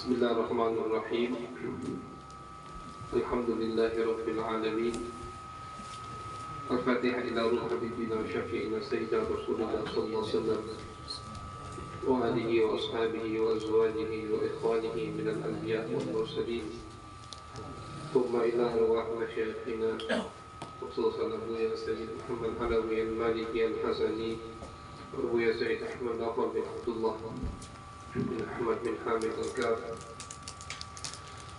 Bismillahirrahmanirrahim. Alhamdulillahirabbil alamin. Al-Fatihah ila ruh habibina wa syafi'ina sayyidina Rasulullah sallallahu alaihi wasallam wa alihi wa ashabihi wa azwajihi wa ikhwanihi minal anbiya wal mursalin. Thumma ila arwah masyayikhina khususan Abu Ya Sayyid Muhammad Halawi al-Maliki al-Hasani, Abu Ya Sayyid Ahmad Afal bin Abdullah bin Ahmad bin Hamid al-Kaf.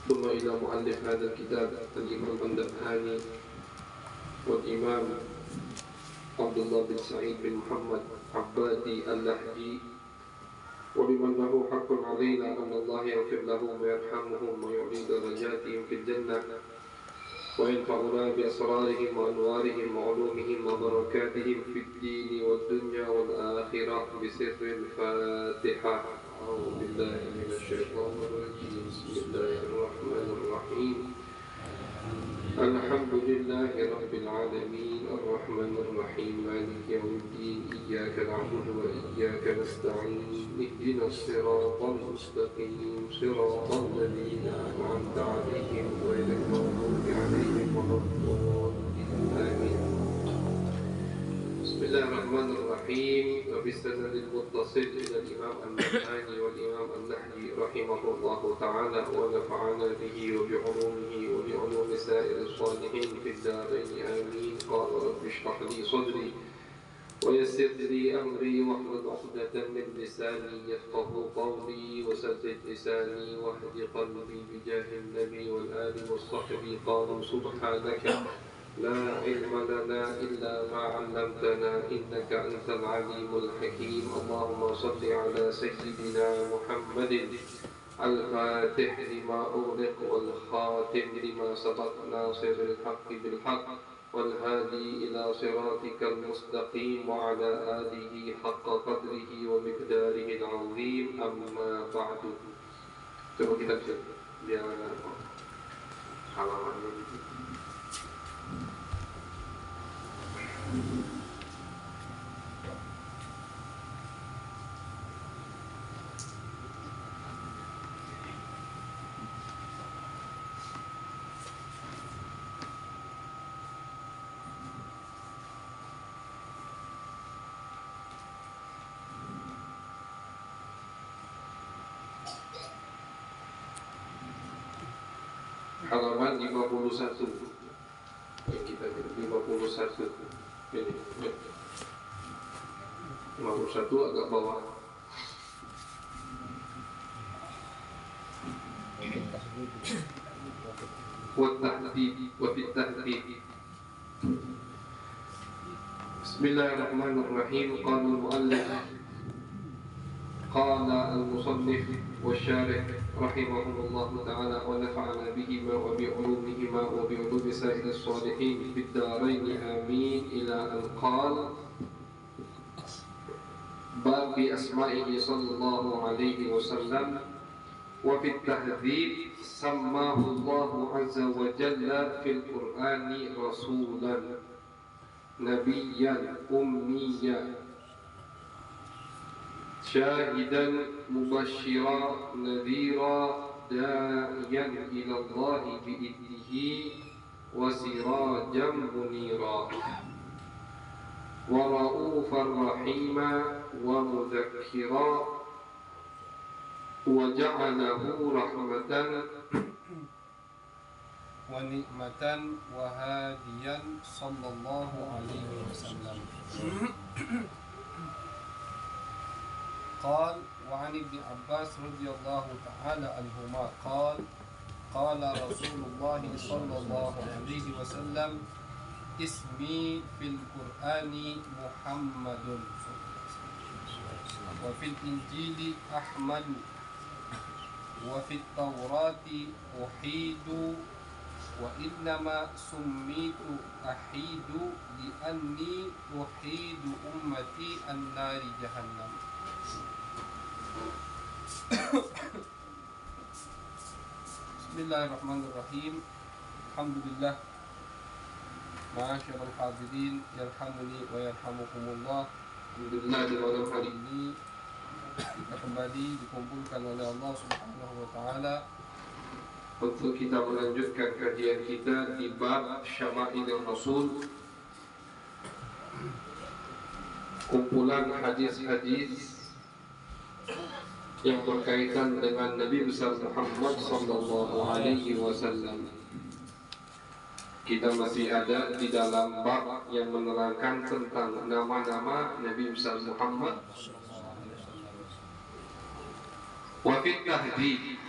ثم إلى مؤلف هذا الكتاب الإمام النبهاني والإمام عبد الله بن سعيد بن محمد عبادي اللهجي، وبمن له حق علينا أن الله يغفر لهم ويرحمهم ويعلي درجاتهم في الجنة وينفعنا بأسرارهم وأنوارهم وعلومهم وبركاتهم في الدين والدنيا والآخرة بسر الفاتحة. أعوذ بالله من الشيطان الرجيم. بسم الله الرحمن الرحيم. الحمد لله رب العالمين الرحمن الرحيم مالك يوم الدين. إياك نعبد وإياك نستعين. اهدنا الصراط المستقيم صراط الذين أنعمت عليهم غير المغضوب عليهم ولا الضالين. آمين. بسم الله الرحمن الرحيم. وبالسند المتصل إلى الإمام النبهاني والإمام النحوي رحمه الله تعالى ونفعنا به وبعلومه وبعلوم سائر الصالحين في الدارين آمين. قال رب اشرح لي صدري ويسر لي أمري واحلل عقدة من لساني يفقه قولي وسدد لساني واهد قلبي بجاه النبي والآل والصحب. قالوا سبحانك لا علم لنا إلا ما علمتنا إنك أنت العليم الحكيم. اللهم صل على سيدنا محمد الفاتح لما أغلق والخاتم لما سبق ناصر الحق بالحق والهادي إلى صراطك المستقيم وعلى آله حق قدره ومقداره العظيم. أما بعد. Coba kita cek biar halamannya gitu. Halaman 51 yang kita 51 ini 51 agak bawah. Bismillahirrahmanirrahim. Qala al-muallif qala al-musannif والشارح رحمهم الله تعالى ونفعنا بهما وبعلومهما وبعلوم سائر الصالحين في الدارين آمين. إلى أن قال باب بأسمائه صلى الله عليه وسلم. وفي التهذيب سماه الله عز وجل في القرآن رسولا نبيا أميا شاهدا مبشرا نذيرا داعيا إلى الله بإذنه وسراجا منيرا ورؤوفا رحيما ومذكرا وجعله رحمة ونعمة وهاديا صلى الله عليه وسلم. قال وعن ابن عباس رضي الله تعالى عنهما قال قال رسول الله صلى الله عليه وسلم اسمي في القرآن محمد وفي الإنجيل أحمد وفي التوراة أحيد وإنما سميت أحيد لأني أحيد أمتي النار جهنم. Bismillahirrahmanirrahim. Alhamdulillah. Ma'asyiral hadirin, yarhamuni wa yarhamukumullah. Alhamdulillah di malam hari ini kita kembali dikumpulkan oleh Allah Subhanahu wa taala untuk kita melanjutkan kajian kita di bab Syama'ilur Rasul, kumpulan hadis-hadis yang berkaitan dengan Nabi besar Muhammad sallallahu alaihi wasallam. Kita masih ada di dalam bab yang menerangkan tentang nama-nama Nabi besar Muhammad. Wa fi tahdhib,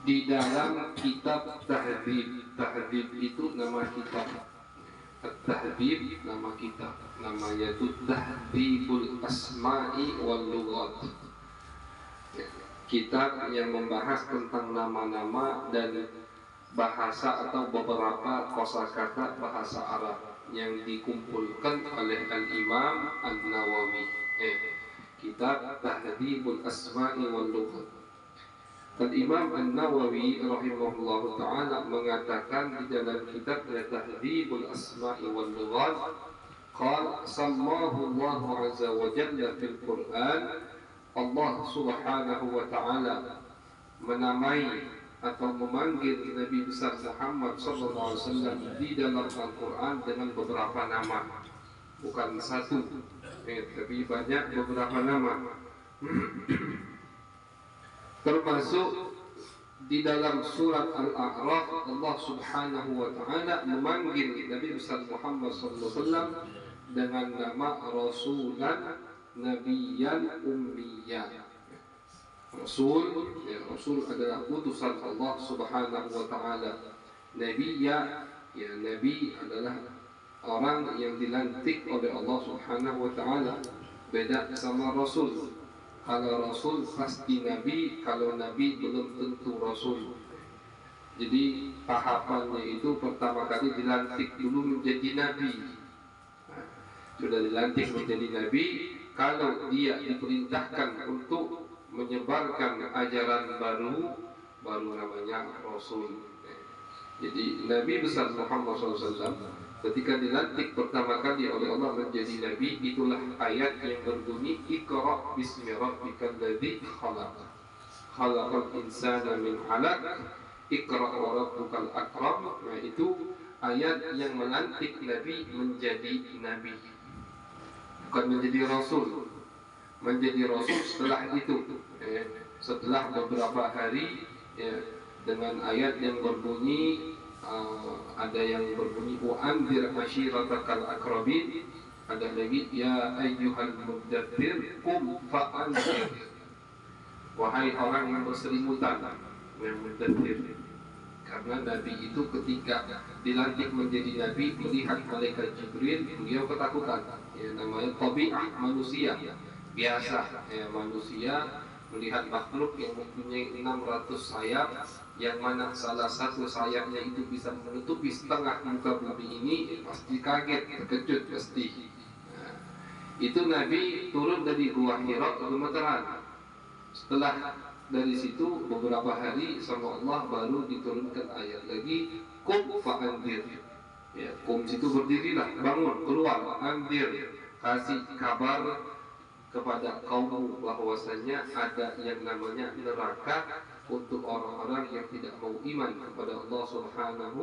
di dalam kitab tahdhib. Tahdhib itu nama kitab. At-tahdhib nama kitab. Namanya itu Tahdhibul Asma'i wal Lughat. Kitab yang membahas tentang nama-nama dan bahasa atau beberapa kosakata bahasa Arab yang dikumpulkan oleh Al-Imam An-Nawawi. Kitab Tahdhibul Asma'i wal Lughat. Al-Imam An-Nawawi rahimahullah ta'ala mengatakan di dalam kitab Tahdhibul Asma'i wal Lughat, qala sammahu Allah azza wa jalla fil Qur'an, Allah subhanahu wa ta'ala menamai atau memanggil Nabi besar Muhammad sallallahu alaihi wasallam di dalam Al-Quran dengan beberapa nama, bukan satu, tapi banyak beberapa nama. Termasuk di dalam surat Al-A'raf, Allah subhanahu wa ta'ala memanggil Nabi besar Muhammad sallallahu alaihi wasallam dengan nama Rasulan Nabiyan Ummiyan. Rasul adalah utusan Allah subhanahu wa ta'ala. Nabiya, ya Nabi adalah orang yang dilantik oleh Allah subhanahu wa ta'ala. Beda sama Rasul. Kalau Rasul pasti Nabi, kalau Nabi belum tentu Rasul. Jadi tahapannya itu pertama kali dilantik dulu menjadi Nabi. Sudah dilantik menjadi Nabi, kalau dia diperintahkan untuk menyebarkan ajaran baru namanya Rasul. Jadi Nabi besar Muhammad SAW ketika dilantik pertama kali oleh Allah menjadi Nabi, itulah ayat yang berbunyi Iqra' bismi rabbikal ladzi khalaq, khalaqal insana min 'alaq, Iqra' wa rabbukal akram. Nah, itu ayat yang melantik Nabi menjadi Nabi, bukan menjadi Rasul. Menjadi Rasul setelah itu, setelah beberapa hari, dengan ayat yang berbunyi, ada yang berbunyi wa anzir ashiratakal aqrabin, ada lagi ya ayyuhal muddaththir qum fa'anzir, wahai orang yang berselimutan, yang muddaththir. Karena Nabi itu ketika dilantik menjadi Nabi melihat malaikat Jibril, beliau ketakutan. Namanya tabi'ah manusia biasa, manusia melihat makhluk yang mempunyai 600 sayap, yang mana salah satu sayapnya itu bisa menutupi setengah muka bumi ini, pasti kaget, terkejut pasti. Itu Nabi turun dari Gua Hira ke gemeteran. Setelah dari situ beberapa hari sama Allah baru diturunkan ayat lagi, qum fa'anzir. Qum situ berdirilah, bangun, keluar, anzir, kasih kabar kepada kaummu bahwasanya ada yang namanya neraka untuk orang-orang yang tidak mau iman kepada Allah Subhanahu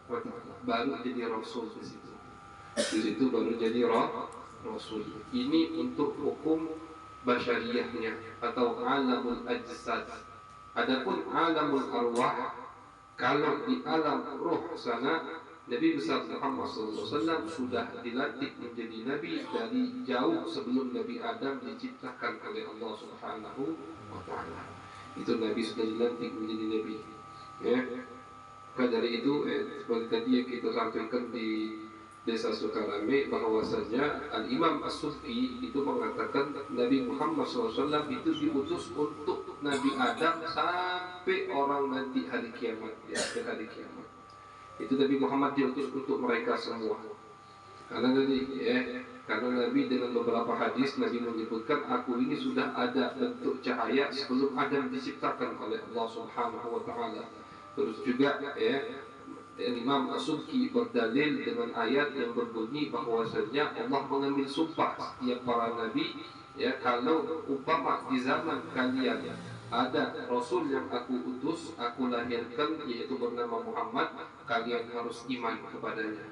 wa ta'ala. Baru jadi Rasul di situ. Di situ baru jadi Rasul. Ini untuk hukum basyariyahnya atau alamul ajsad. Adapun alamul arwah, kalau di alam ruh sana Nabi besar Muhammad SAW sudah dilantik menjadi Nabi dari jauh sebelum Nabi Adam diciptakan oleh Allah Subhanahu wa ta'ala. Itu Nabi sudah dilantik menjadi Nabi. Maka dari itu seperti tadi yang kita sampaikan di Desa Sukarame, bahwasanya Al-Imam As-Subki itu mengatakan Nabi Muhammad SAW itu diutus untuk Nabi Adam sampai orang nanti hari kiamat, di akhir hari kiamat. Itu Nabi Muhammad diutus untuk mereka semua. Karena Nabi dengan beberapa hadis Nabi menyebutkan, aku ini sudah ada bentuk cahaya sebelum Adam diciptakan oleh Allah Subhanahu wa ta'ala. Terus juga Imam As-Subki berdalil dengan ayat yang berbunyi bahwasanya Allah mengambil sumpah setiap para nabi Ya, kalau umpama di zaman kalian ada Rasul yang aku utus, aku lahirkan, yaitu bernama Muhammad, kalian harus iman kepadanya.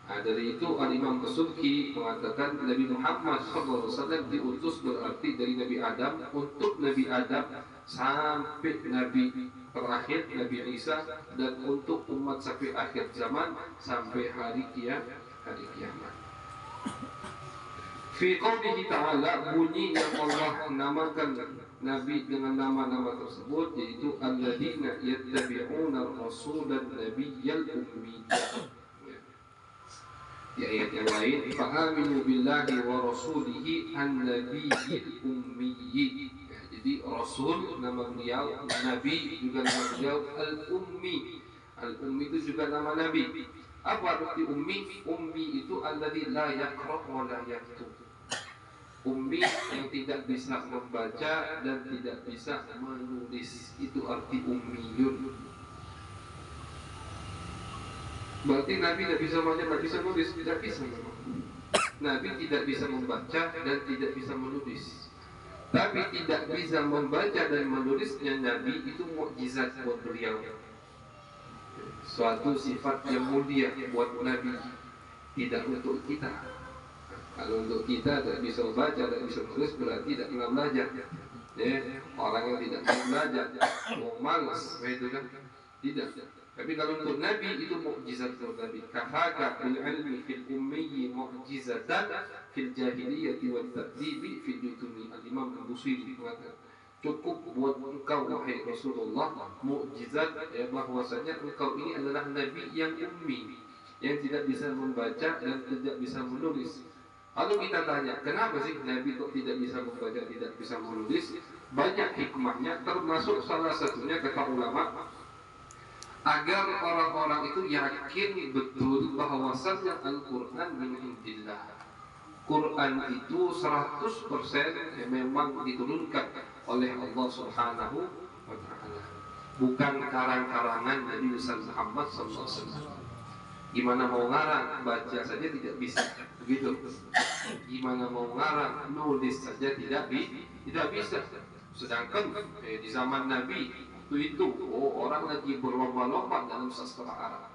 Nah, dari itu Al-Imam As-Subki mengatakan Nabi Muhammad SAW diutus berarti dari Nabi Adam untuk Nabi Adam sampai Nabi terakhir Nabi Isa, dan untuk umat sampai akhir zaman, sampai hari kiamat. Fi qawlihi ta'ala, bunyi yang Allah namakan Nabi dengan nama-nama tersebut, yaitu alladzina yattabi'una ar-rasulan nabiyyal ummiyya. Di ayat yang lain, fa'aminu billahi wa rasulihi an-nabiyyil ummiyyi. Jadi Rasul nama beliau, Nabi juga nama beliau al-ummi. Al-ummi itu juga nama Nabi. Apa arti ummi? Ummi itu alladzi la yaqra wa la yaktub. Ummi yang tidak bisa membaca dan tidak bisa menulis, itu arti ummiyun. Berarti Nabi tidak bisa membaca, tidak bisa menulis, tidak bisa. Nabi tidak bisa membaca dan tidak bisa menulis. Tapi tidak bisa membaca dan menulisnya Nabi itu mukjizat buat beliau. Suatu sifat yang mulia buat Nabi, tidak untuk kita. Kalau untuk kita tidak bisa membaca, tidak bisa menulis, berarti tidak pernah belajar. Ya, orang yang tidak pernah belajar, mau malas, itu kan tidak. Tapi kalau untuk Nabi itu mukjizat untuk Nabi. Kafaka bil ilmi fil ummi mu'jizatan fil jahiliyyati wat ta'dibi fil yutumi. Al-Imam Al-Busiri mengatakan, cukup buat engkau wahai Rasulullah mukjizat, ya, bahwasanya engkau ini adalah Nabi yang ummi, yang tidak bisa membaca dan tidak bisa menulis. Lalu kita tanya, kenapa sih Nabi kok tidak bisa membaca, tidak bisa menulis? Banyak hikmahnya, termasuk salah satunya kata ulama, agar orang-orang itu yakin betul bahwasannya Al-Quran min indillah. Quran itu 100% memang diturunkan oleh Allah Subhanahu wa Ta'ala, bukan karang-karangan Nabi Muhammad SAW. Gimana mau ngarang, baca saja tidak bisa, begitu. Gimana mau ngarang, nulis saja tidak bisa. Sedangkan di zaman Nabi itu orang lagi berlomba-lomba dalam sastra Arab,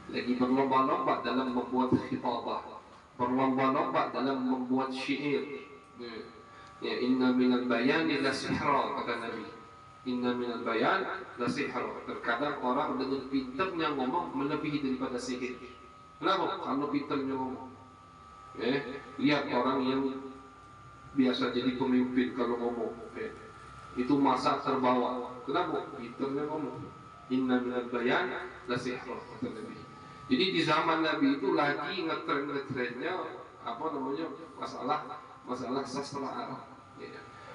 lagi berlomba-lomba dalam membuat khitabah, berlomba-lomba dalam membuat syair. Ya, inna minal bayani la sihra, kata Nabi. Inna minal bayan la sihra. Terkadang orang dengan pintarnya ngomong melebihi daripada sihir. Kenapa? Kalau pintarnya ngomong. Lihat orang yang biasa jadi pemimpin kalau ngomong, itu masa terbawa. Kenapa? Pintarnya ngomong. Inna minal bayan la sihra, kata Nabi. Jadi di zaman Nabi itu lagi ngetren-ngetrennya masalah sastra Arab.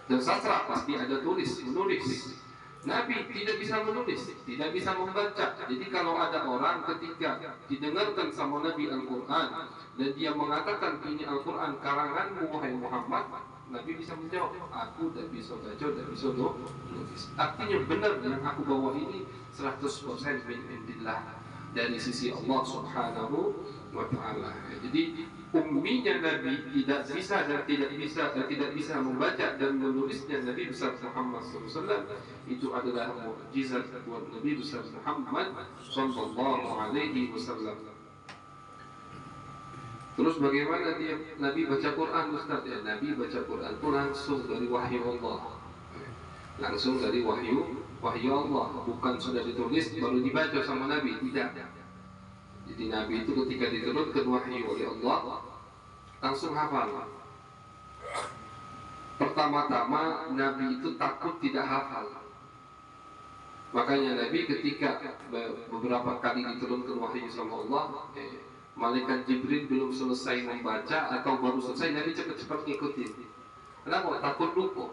Dan sastra pasti ada menulis. Nabi tidak bisa menulis, tidak bisa membaca. Jadi kalau ada orang ketika didengarkan sama Nabi Al-Quran dan dia mengatakan ini Al-Quran karanganmu wahai Muhammad, Nabi bisa menjawab, aku tidak bisa baca, tidak bisa menulis. Artinya benar yang aku bawa ini 100% min indillah, dari sisi Allah Subhanahu wa Ta'ala. Jadi umminya Nabi tidak bisa membaca dan menulisnya Nabi besar Muhammad SAW, itu adalah mukjizat buat Nabi besar Muhammad sallallahu alaihi wasallam. Terus bagaimana dia Nabi baca Quran, Ustaz? Ya, Nabi baca Quran itu langsung dari wahyu Allah. Langsung dari wahyu Allah, bukan sudah ditulis baru dibaca sama Nabi, tidak. Jadi Nabi itu ketika diturunkan wahyu oleh Allah langsung hafal. Pertama-tama Nabi itu takut tidak hafal. Makanya Nabi ketika beberapa kali diturunkan wahyu sama Allah, malaikat Jibril belum selesai membaca atau baru selesai, Nabi cepat-cepat ngikutin. Kenapa? Takut lupa.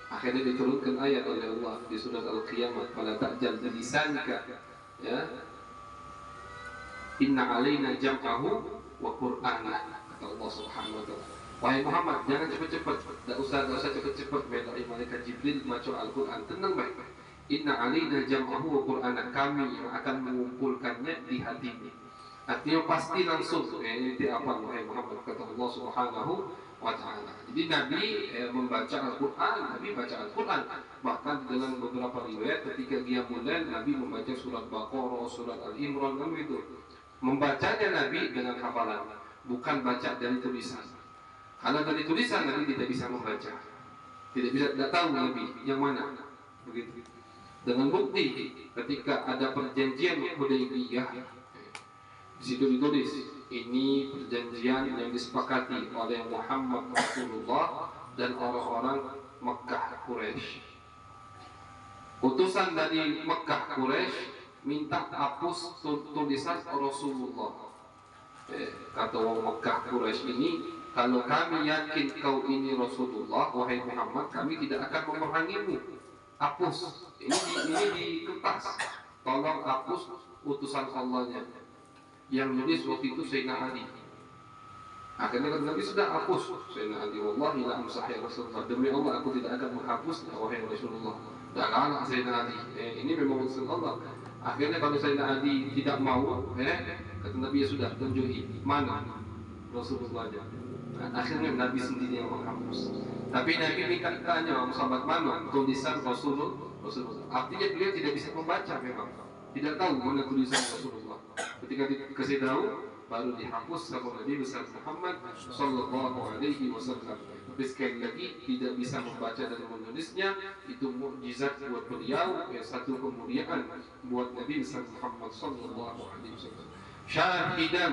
Akhirnya diturunkan ayat oleh Allah di surat Al-Qiyamah, "Fala ta'jal bilisanika." Ya. Inna alaina jam'ahu wa qur'ana. Kata Allah Subhanahu wa Ta'ala. Wahai Muhammad, jangan cepat-cepat. Tak usah cepat-cepat melalui malaikat Jibril baca Al-Qur'an. Tenang baik. Inna alaina jam'ahu wa qur'ana. Kami yang akan mengumpulkannya di hatimu. Artinya pasti langsung. Ini apa wahai Muhammad, kata Allah Subhanahu wa ta'ala. Jadi Nabi membaca Al-Quran, Nabi baca Al-Quran. Bahkan dalam beberapa riwayat ketika Qiyamul Lail Nabi membaca surat Baqarah, surat Al-Imran, kan begitu. Membacanya Nabi dengan hafalan, bukan baca dari tulisan. Karena dari tulisan Nabi tidak bisa membaca, tidak tahu Nabi yang mana, begitu. Dengan bukti ketika ada perjanjian Hudaybiyah, di situ ditulis ini perjanjian yang disepakati oleh Muhammad Rasulullah dan orang-orang Mekkah Quraisy. Utusan dari Mekkah Quraisy minta hapus tulisan Rasulullah. Kata orang Mekkah Quraisy ini, kalau kami yakin kau ini Rasulullah, wahai Muhammad, kami tidak akan memerangimu. Hapus. Ini di kertas. Tolong hapus utusan Allahnya. Yang nulis waktu itu Sayyidina Ali. Akhirnya Nabi sudah hapus. Sayyidina Ali, wallahi la amsah ya Rasulullah. Demi Allah aku tidak akan menghapusnya, wahai Rasulullah. Dan anak Sayyidina Ali, ini memang utusan Allah. Akhirnya kalau Sayyidina Ali tidak mau, kata Nabi, ya sudah, tunjuki mana Rasulullahnya. Akhirnya Nabi sendiri yang menghapus. Tapi Nabi minta tanya sahabat mana tulisan Rasulullah. Artinya beliau tidak bisa membaca memang, tidak tahu mana tulisan Rasulullah. Ketika dikasih tahu, baru dihapus sama Nabi besar Muhammad Sallallahu Alaihi Wasallam. Tapi sekali lagi tidak bisa membaca dan menulisnya, itu mukjizat buat beliau, satu kemuliaan buat Nabi besar Muhammad Sallallahu Alaihi Wasallam. Syahidan,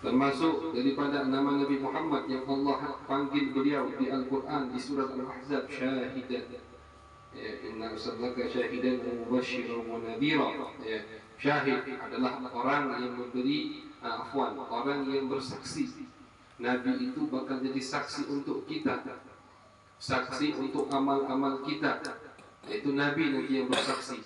termasuk daripada nama Nabi Muhammad yang Allah panggil beliau di Al-Quran di surat Al-Ahzab, syahidan. Inna arsalnaka syahidan wa mubasysyiran wa nadhira. Syahid adalah orang yang memberi orang yang bersaksi. Nabi itu bakal jadi saksi untuk kita, saksi untuk amal-amal kita. Itu Nabi nanti yang bersaksi.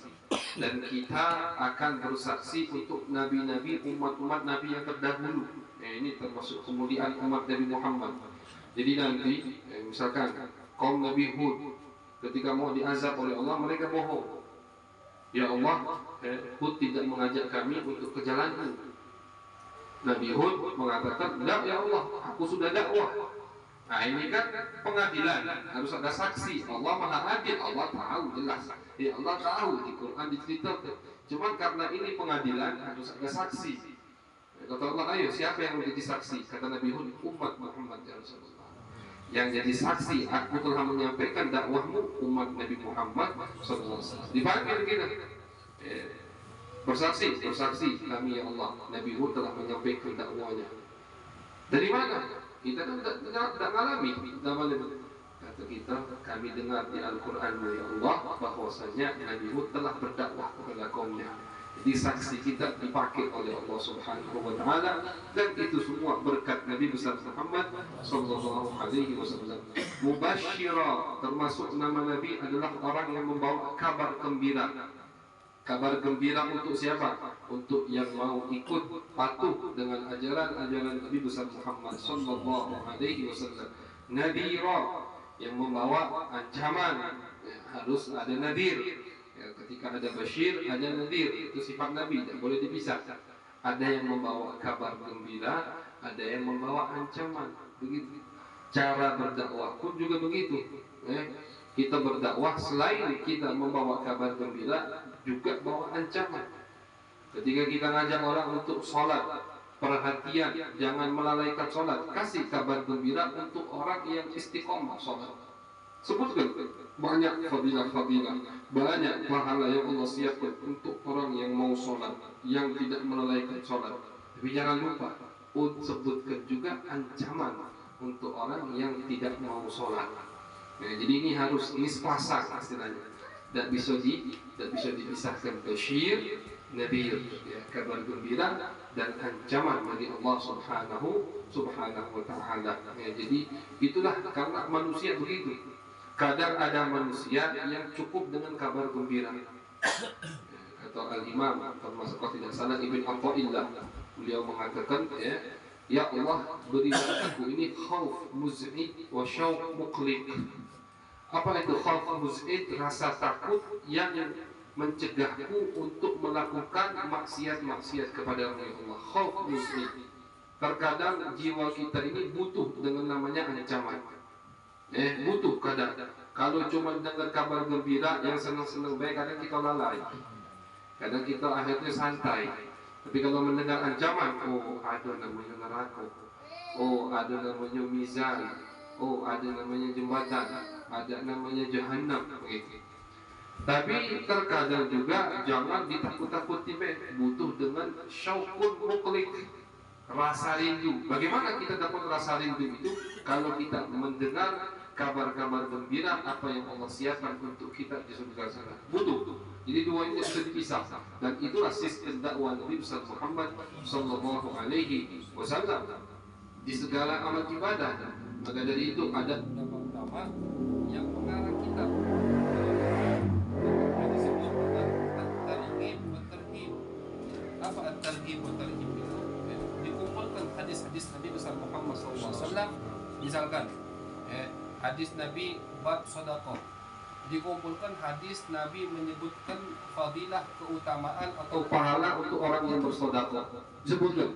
Dan kita akan bersaksi untuk nabi-nabi, umat-umat Nabi yang terdahulu. Ini termasuk kemuliaan umat Nabi Muhammad. Jadi nanti misalkan kaum Nabi Hud ketika mau diazab oleh Allah, mereka bohong. Ya Allah, Hud tidak mengajak kami untuk ke jalanmu. Nabi Hud mengatakan, tidak ya Allah, aku sudah dakwah. Nah ini kan pengadilan, harus ada saksi. Allah maha adil, Allah tahu jelas. Ya Allah tahu, di Quran diceritakan. Cuma karena ini pengadilan, harus ada saksi. Kata Allah, ayo siapa yang menjadi saksi? Kata Nabi Hud, umat Muhammad ya Rasulullah. Yang jadi saksi, aku telah menyampaikan dakwahmu, umat Nabi Muhammad SAW. Dipanggil kita, bersaksi kami ya Allah, Nabi Hud telah menyampaikan dakwahnya. Dari mana? Kita kan tidak mengalami. Kata kita, kami dengar di Al-Quran ya Allah bahwasanya Nabi Hud telah berdakwah kepada kaumnya. Jadi saksi kita dipakai oleh Allah Subhanahu wa Ta'ala, dan itu semua berkat Nabi besar Muhammad Sallallahu Alaihi Wasallam. Mubassyira, termasuk nama Nabi adalah orang yang membawa kabar gembira. Kabar gembira untuk siapa? Untuk yang mau ikut patuh dengan ajaran-ajaran Nabi besar Muhammad Sallallahu Alaihi Wasallam. Nadhira, yang membawa ancaman, harus ada nadir. Ketika ada Bashir, ada Nadir. Itu sifat Nabi, tidak boleh dipisah. Ada yang membawa kabar gembira, ada yang membawa ancaman. Begitu. Cara berdakwah pun juga begitu. Kita berdakwah selain kita membawa kabar gembira, juga bawa ancaman. Ketika kita ngajak orang untuk sholat, perhatian, jangan melalaikan sholat. Kasih kabar gembira untuk orang yang istiqomah sholat. Sebutkan banyak fadilah-fadilah, banyak pahala yang Allah siapkan untuk orang yang mau sholat, yang tidak melalaikan sholat. Tapi jangan lupa, sebutkan juga ancaman untuk orang yang tidak mau sholat. Jadi ini harus sepasang istilahnya. Tidak bisa dipisahkan. Bashir, Nadir, kabar gembira dan ancaman dari Allah Subhanahu wa Ta'ala. Jadi itulah karena manusia begitu. Kadang ada manusia yang cukup dengan kabar gembira. Kata Al-Imam, termasuk kalau tidak salah Ibn Atha'illah, beliau mengatakan, ya Allah, berilah aku ini khauf muz'id wa syauq muqliq. Apa itu khauf muz'id? Rasa takut yang mencegahku untuk melakukan maksiat-maksiat kepada Allah. Khauf muz'id. Terkadang jiwa kita ini butuh dengan namanya ancaman. Butuh kadang. Kalau cuma dengar kabar gembira yang senang-senang baik, kadang kita lalai. Kadang kita akhirnya santai. Tapi kalau mendengar ancaman, oh ada namanya neraka, oh ada namanya mizan, oh ada namanya jembatan, ada namanya jahanam, begitu. Tapi terkadang juga jangan ditakut-takuti, butuh dengan syauqun muqlik, rasa rindu. Bagaimana kita dapat rasa rindu itu? Kalau kita mendengar kabar-kabar gembira apa yang Allah siapkan untuk kita di surga sana. Butuh. Jadi dua ini sudah dipisah, dan itulah sistem dakwah Nabi Muhammad Sallallahu Alaihi Wasallam di segala amal ibadah. Maka dari itu ada ulama yang mengarang kita. Disebut dengan at-targhib wa tarhib. Apa at-targhib wa tarhib itu? Dikumpulkan hadis-hadis Nabi besar Muhammad SAW. Misalkan hadis Nabi bab sedekah, dikumpulkan hadis Nabi menyebutkan fadilah, keutamaan atau pahala untuk orang yang bersedekah. Sebutkan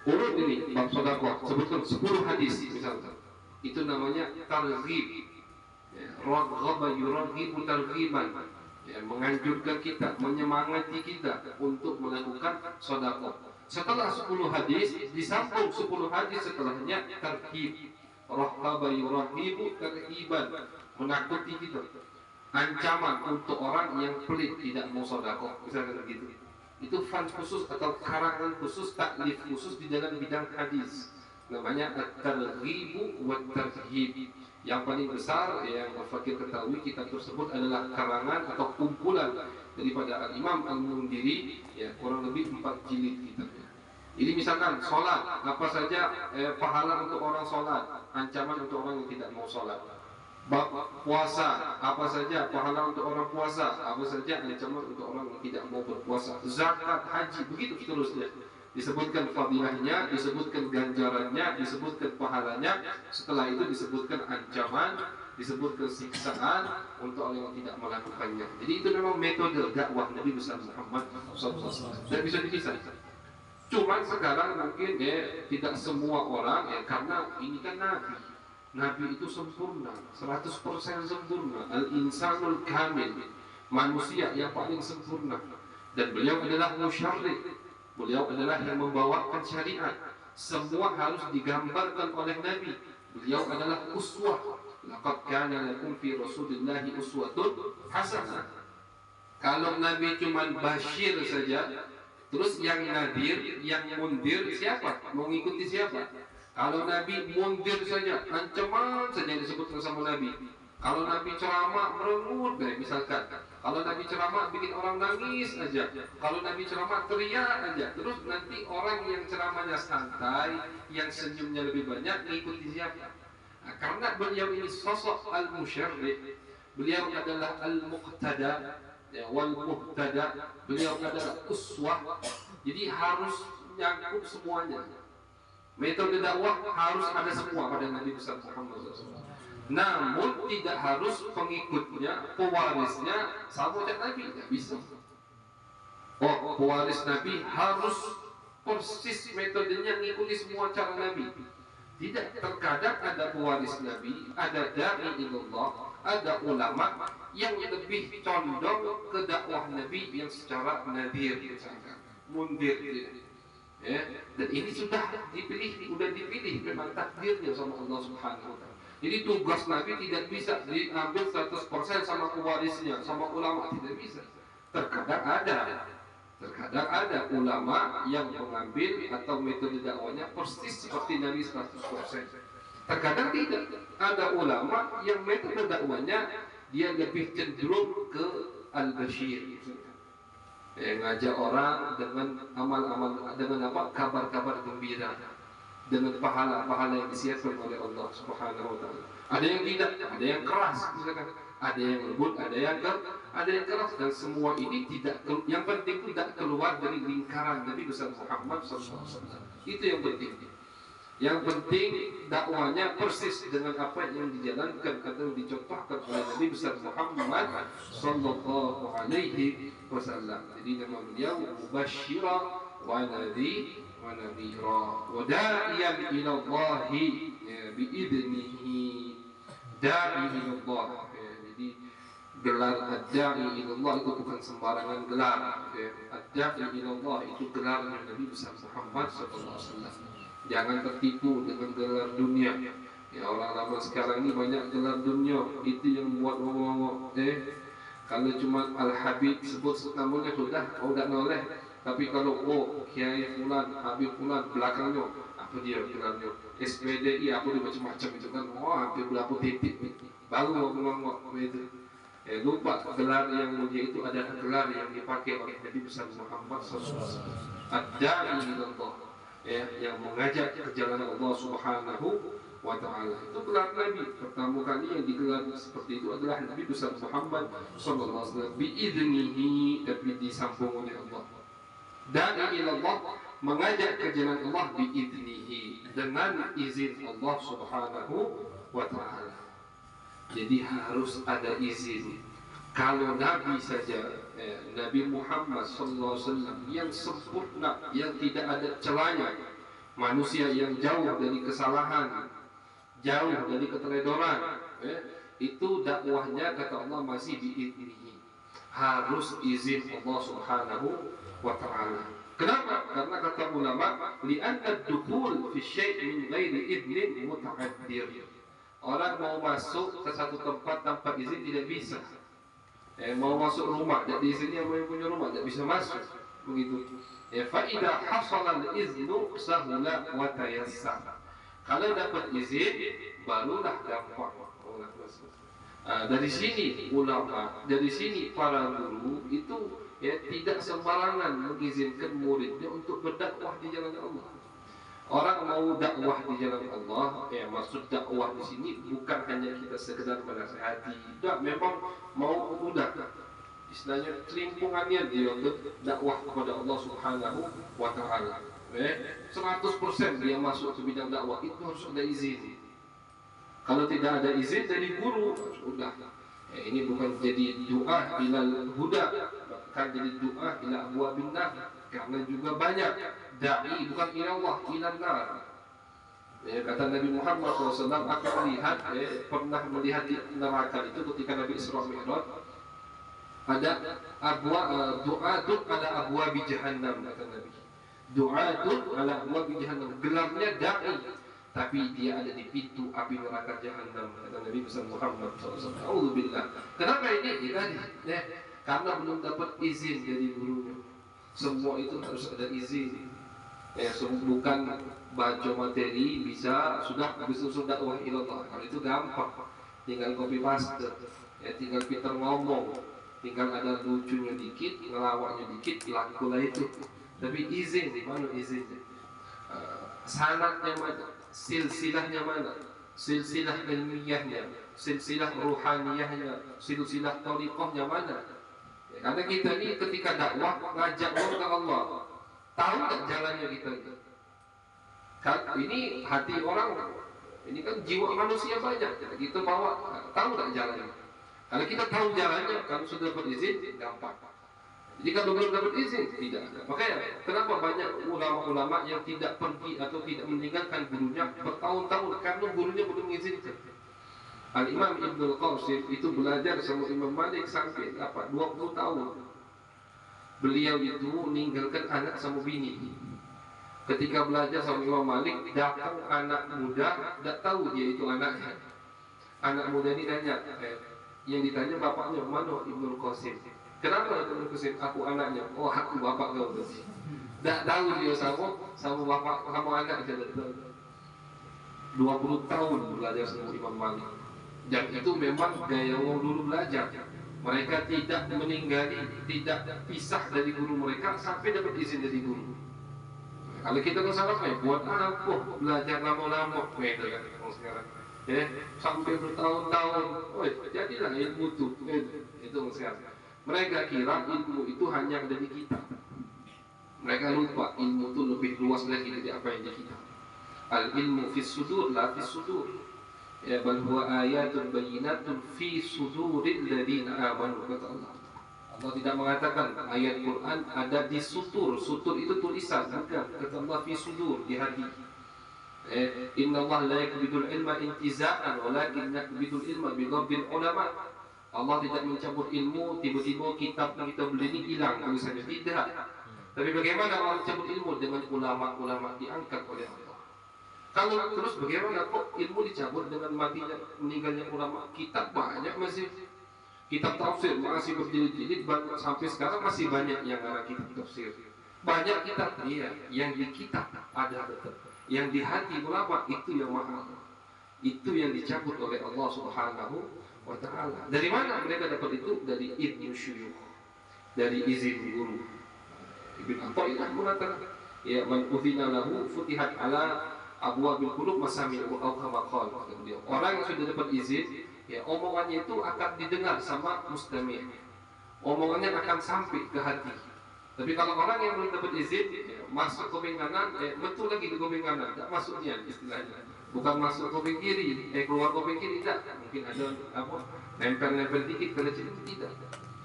urut ini bab sedekah, sebutkan 10 hadis misalkan. Itu namanya targhib. Raghaba yuraghibu targhiban. Menganjurkan kita, menyemangati kita untuk melakukan sedekah. Setelah 10 hadis, disambung 10 hadis setelahnya targhib. Raghaba yuraghibu targhiban, menakuti kita, ancaman untuk orang yang pelit tidak mau sedekah, misalnya begitu. Itu fan khusus atau karangan khusus, taklif khusus di dalam bidang hadis, namanya at-targhibu wa tarhib. Yang paling besar yang fakir ketahui kitab tersebut adalah karangan atau kumpulan daripada Al-Imam Al-Mundiri, kurang lebih 4 jilid kitabnya. Jadi misalkan sholat, apa saja pahala untuk orang sholat, ancaman untuk orang yang tidak mau sholat. Puasa, apa saja pahala untuk orang puasa, apa saja ancaman untuk orang yang tidak mau berpuasa. Zakat, haji, begitu seterusnya. Disebutkan fadilahnya, disebutkan ganjarannya, disebutkan pahalanya. Setelah itu disebutkan ancaman, disebutkan siksaan untuk orang yang tidak melakukannya. Jadi itu memang metode dakwah Nabi besar Muhammad SAW. Dan bisa dipisah. Cuman sekarang mungkin tidak semua orang, karena ini kan Nabi itu sempurna, 100% sempurna, al-insanul kamil, manusia yang paling sempurna. Dan beliau adalah musyarri, beliau adalah yang membawakan syariat. Semua harus digambarkan oleh Nabi. Beliau adalah uswah. Laqad kana lakum fi Rasulillahi uswatun hasanah. Kalau Nabi cuma basyir saja, terus yang nadir, yang mundir siapa? Mengikuti siapa? Kalau Nabi mundir saja, ancaman saja disebutkan sama Nabi. Kalau Nabi ceramah merengut, misalkan. Kalau Nabi ceramah bikin orang nangis aja. Kalau Nabi ceramah teriak aja. Terus nanti orang yang ceramahnya santai, yang senyumnya lebih banyak, mengikuti siapa? Nah, karena beliau ini sosok al-musyarri, beliau adalah al-muqtada, wal muhtada, beliau adalah uswah. Jadi harus nyangkut semuanya. Metode dakwah harus ada semua pada Nabi besar Muhammad SAW. Namun tidak harus pengikutnya, pewarisnya sama macam Nabi, tidak bisa. Oh, pewaris Nabi harus persis metodenya mengikuti semua cara Nabi. Tidak, terkadang ada pewaris Nabi, ada dai ilallah, ada ulama yang lebih condong ke dakwah Nabi yang secara nadir, mundir, dan ini sudah dipilih memang takdirnya sama Allah Subhanahu wa Ta'ala. Jadi tugas Nabi tidak bisa diambil 100% sama pewarisnya, sama ulama, tidak bisa. Terkadang ada ulama yang mengambil atau metode dakwanya persis seperti Nabi 100%. Terkadang tidak. Ada ulama yang metode dakwanya dia lebih cenderung ke al-bashir, ngajak orang dengan amal-amal, dengan kabar-kabar gembira, dengan pahala-pahala yang disiapkan oleh Allah Subhanahu wa Ta'ala. Ada yang tidak, ada yang keras, misalkan. Ada yang lembut, ada yang keras, dan semua ini tidak, yang penting tidak keluar dari lingkaran Nabi besar Muhammad SAW. Itu yang penting. Yang penting dakwanya persis dengan apa yang dijalankan atau dicontohkan oleh Nabi besar Muhammad Sallallahu Alaihi Wasallam. Jadi nama beliau Mubasyira wa Nadhi ونذيرا وداعيا إلى الله بإذنه da'i ilallah. Jadi gelar ad-da'i ilallah itu bukan sembarangan gelar. Ad-da'i ilallah itu gelarnya Nabi besar Muhammad SAW. Jangan tertipu dengan gelar dunia. Ya, orang lama sekarang ini banyak gelar dunia, itu yang buat ngomong-ngomong. Kalau cuma Al-Habib sebut namanya sudah, udah noleh. Tapi kalau Kiai Fulan, Habib Fulan belakangnya apa dia gelarnya? SPDI apa dia macam-macam itu kan. Hampir berapa titik baru ngomong itu. Lupa gelar yang mulia itu adalah gelar yang dipakai oleh Nabi besar Muhammad SAW. Ad-da'i ilallah, yang mengajak ke jalan Allah Subhanahu wa ta'ala. Itu gelar Nabi. Pertama kali yang digelar seperti itu adalah Nabi besar Muhammad SAW. Bi'idnihi, tapi disambung oleh Allah. Da'i ilallah, mengajak ke jalan Allah bi'idnihi, dengan izin Allah Subhanahu wa ta'ala. Jadi harus ada izin. Kalau Nabi saja, Nabi Muhammad SAW yang sempurna, yang tidak ada celahnya, manusia yang jauh dari kesalahan, jauh dari keteledoran, itu dakwahnya kata Allah masih bi'idnihi, harus izin Allah Subhanahu wa ta'ala. Kenapa? Karena kata ulama, li'anna ad-dukhul fi syai' min ghairi idnin muta'addir. Orang mau masuk ke satu tempat tanpa izin tidak bisa. Mau masuk rumah, tidak diizini yang punya rumah tidak bisa masuk. Begitu. Fa idza hasala al-iznu sahula wa tayassar. Kalau dapat izin, barulah gampang. Dari sini ulama, dari sini para guru itu tidak sembarangan mengizinkan muridnya untuk berdakwah di jalan Allah. Orang mau dakwah di jalan Allah, maksud dakwah di sini bukan hanya kita sekedar menasihati, tidak, memang mau udah istilahnya kelimpungannya dia untuk dakwah kepada Allah Subhanahu wa ta'ala. 100% dia masuk ke bidang dakwah itu harus ada izin. Kalau tidak ada izin dari guru, sudah. Ini bukan jadi doa ilal huda, bahkan jadi doa ila abwabin nar, karena juga banyak da'i bukan ilallah, ilan nar. Kata Nabi Muhammad SAW, aku melihat, pernah melihat di neraka itu ketika Nabi Isra Mi'raj, ada du'atun ala abwabi jahannam, kata Nabi. Du'atun ala abwabi jahannam, gelarnya da'i, tapi dia ada di pintu api neraka jahannam, kata Nabi besar Muhammad SAW. A'udzubillah. Kenapa ini? Karena belum dapat izin dari gurunya. Semua itu harus ada izin. Bukan baca materi bisa sudah dakwah ilallah. Kalau itu gampang, tinggal copy paste, tinggal pintar ngomong, tinggal ada lucunya dikit, ngelawaknya dikit, lakulah itu. Tapi izin, di mana izinnya? Sanadnya mana? Silsilahnya mana? Silsilah ilmiahnya, silsilah ruhaniyahnya, silsilah tariqahnya mana? Karena kita ini ketika dakwah ngajak orang ke Allah, tahu tak jalannya kita? Ini hati orang, ini kan jiwa manusia banyak, kita bawa, tahu tak jalannya? Kalau kita tahu jalannya, kalau sudah berizin, gampang. Jadi kalau belum dapat izin, tidak ada. Makanya kenapa banyak ulama-ulama yang tidak pergi atau tidak meninggalkan gurunya bertahun-tahun karena gurunya belum mengizinkan. Al-Imam Ibnul Qasim itu belajar sama Imam Malik sampai 20 tahun. Beliau itu meninggalkan anak sama bini. Ketika belajar sama Imam Malik, datang anak muda, tidak tahu dia itu anaknya. Anak muda ini tanya, yang ditanya bapaknya, mana Ibnul Qasim? Kenapa Ibnul Qasim? Aku anaknya. Oh, aku bapak kau. Tidak tahu dia sama bapak, sama anak saja. 20 tahun belajar sama Imam Malik. Dan itu memang gaya orang dulu belajar. Mereka tidak meninggali, tidak pisah dari guru mereka sampai dapat izin dari guru. Kalau kita nggak salah, buat apa belajar lama-lama? Itu kan sekarang. Sampai bertahun-tahun, jadilah ilmu itu sekarang. Mereka kira ilmu itu hanya ada di kita. Mereka lupa ilmu itu lebih luas lagi dari apa yang di kita. Al ilmu fis sudur, la fis sudur. Bal huwa ayatun bayyinatun fi suduril ladzina amanu, kata Allah. Allah tidak mengatakan ayat Quran ada di sutur. Sutur itu tulisan, bukan. Kata Allah fi sudur, di hati. Inna Allah la yakbidul ilma intiza'an walakin yakbidul ilma bidhabbil ulama. Allah tidak mencabut ilmu tiba-tiba kitab yang kita beli ini hilang tulisannya, tidak. Tapi bagaimana Allah mencabut ilmu? Dengan ulama-ulama diangkat oleh Allah. Kalau terus bagaimana kok ilmu dicabut dengan matinya, meninggalnya ulama? Kitab banyak masih, kitab tafsir masih berjilid-jilid, sampai sekarang masih banyak yang ngarang kitab tafsir. Banyak kitab, iya, yang di kitab ada betul. Yang di hati ulama itu yang mahal. Itu yang dicabut oleh Allah Subhanahu wa ta'ala. Dari mana mereka dapat itu? Dari idnu syuyukh, dari izin guru. Ibn Athaillah mengatakan, ya man udzina lahu futihat ala abwabil qulub masami'u aw kama qala. Orang yang sudah dapat izin, ya omongannya itu akan didengar sama mustami'. Omongannya akan sampai ke hati. Tapi kalau orang yang belum dapat izin, ya, masuk kuping kanan, betul lagi di kuping kanan, tidak masuknya istilahnya. Bukan masuk kuping kiri, keluar kuping kiri, tidak. Mungkin ada apa? Nempel-nempel dikit, kecil itu tidak.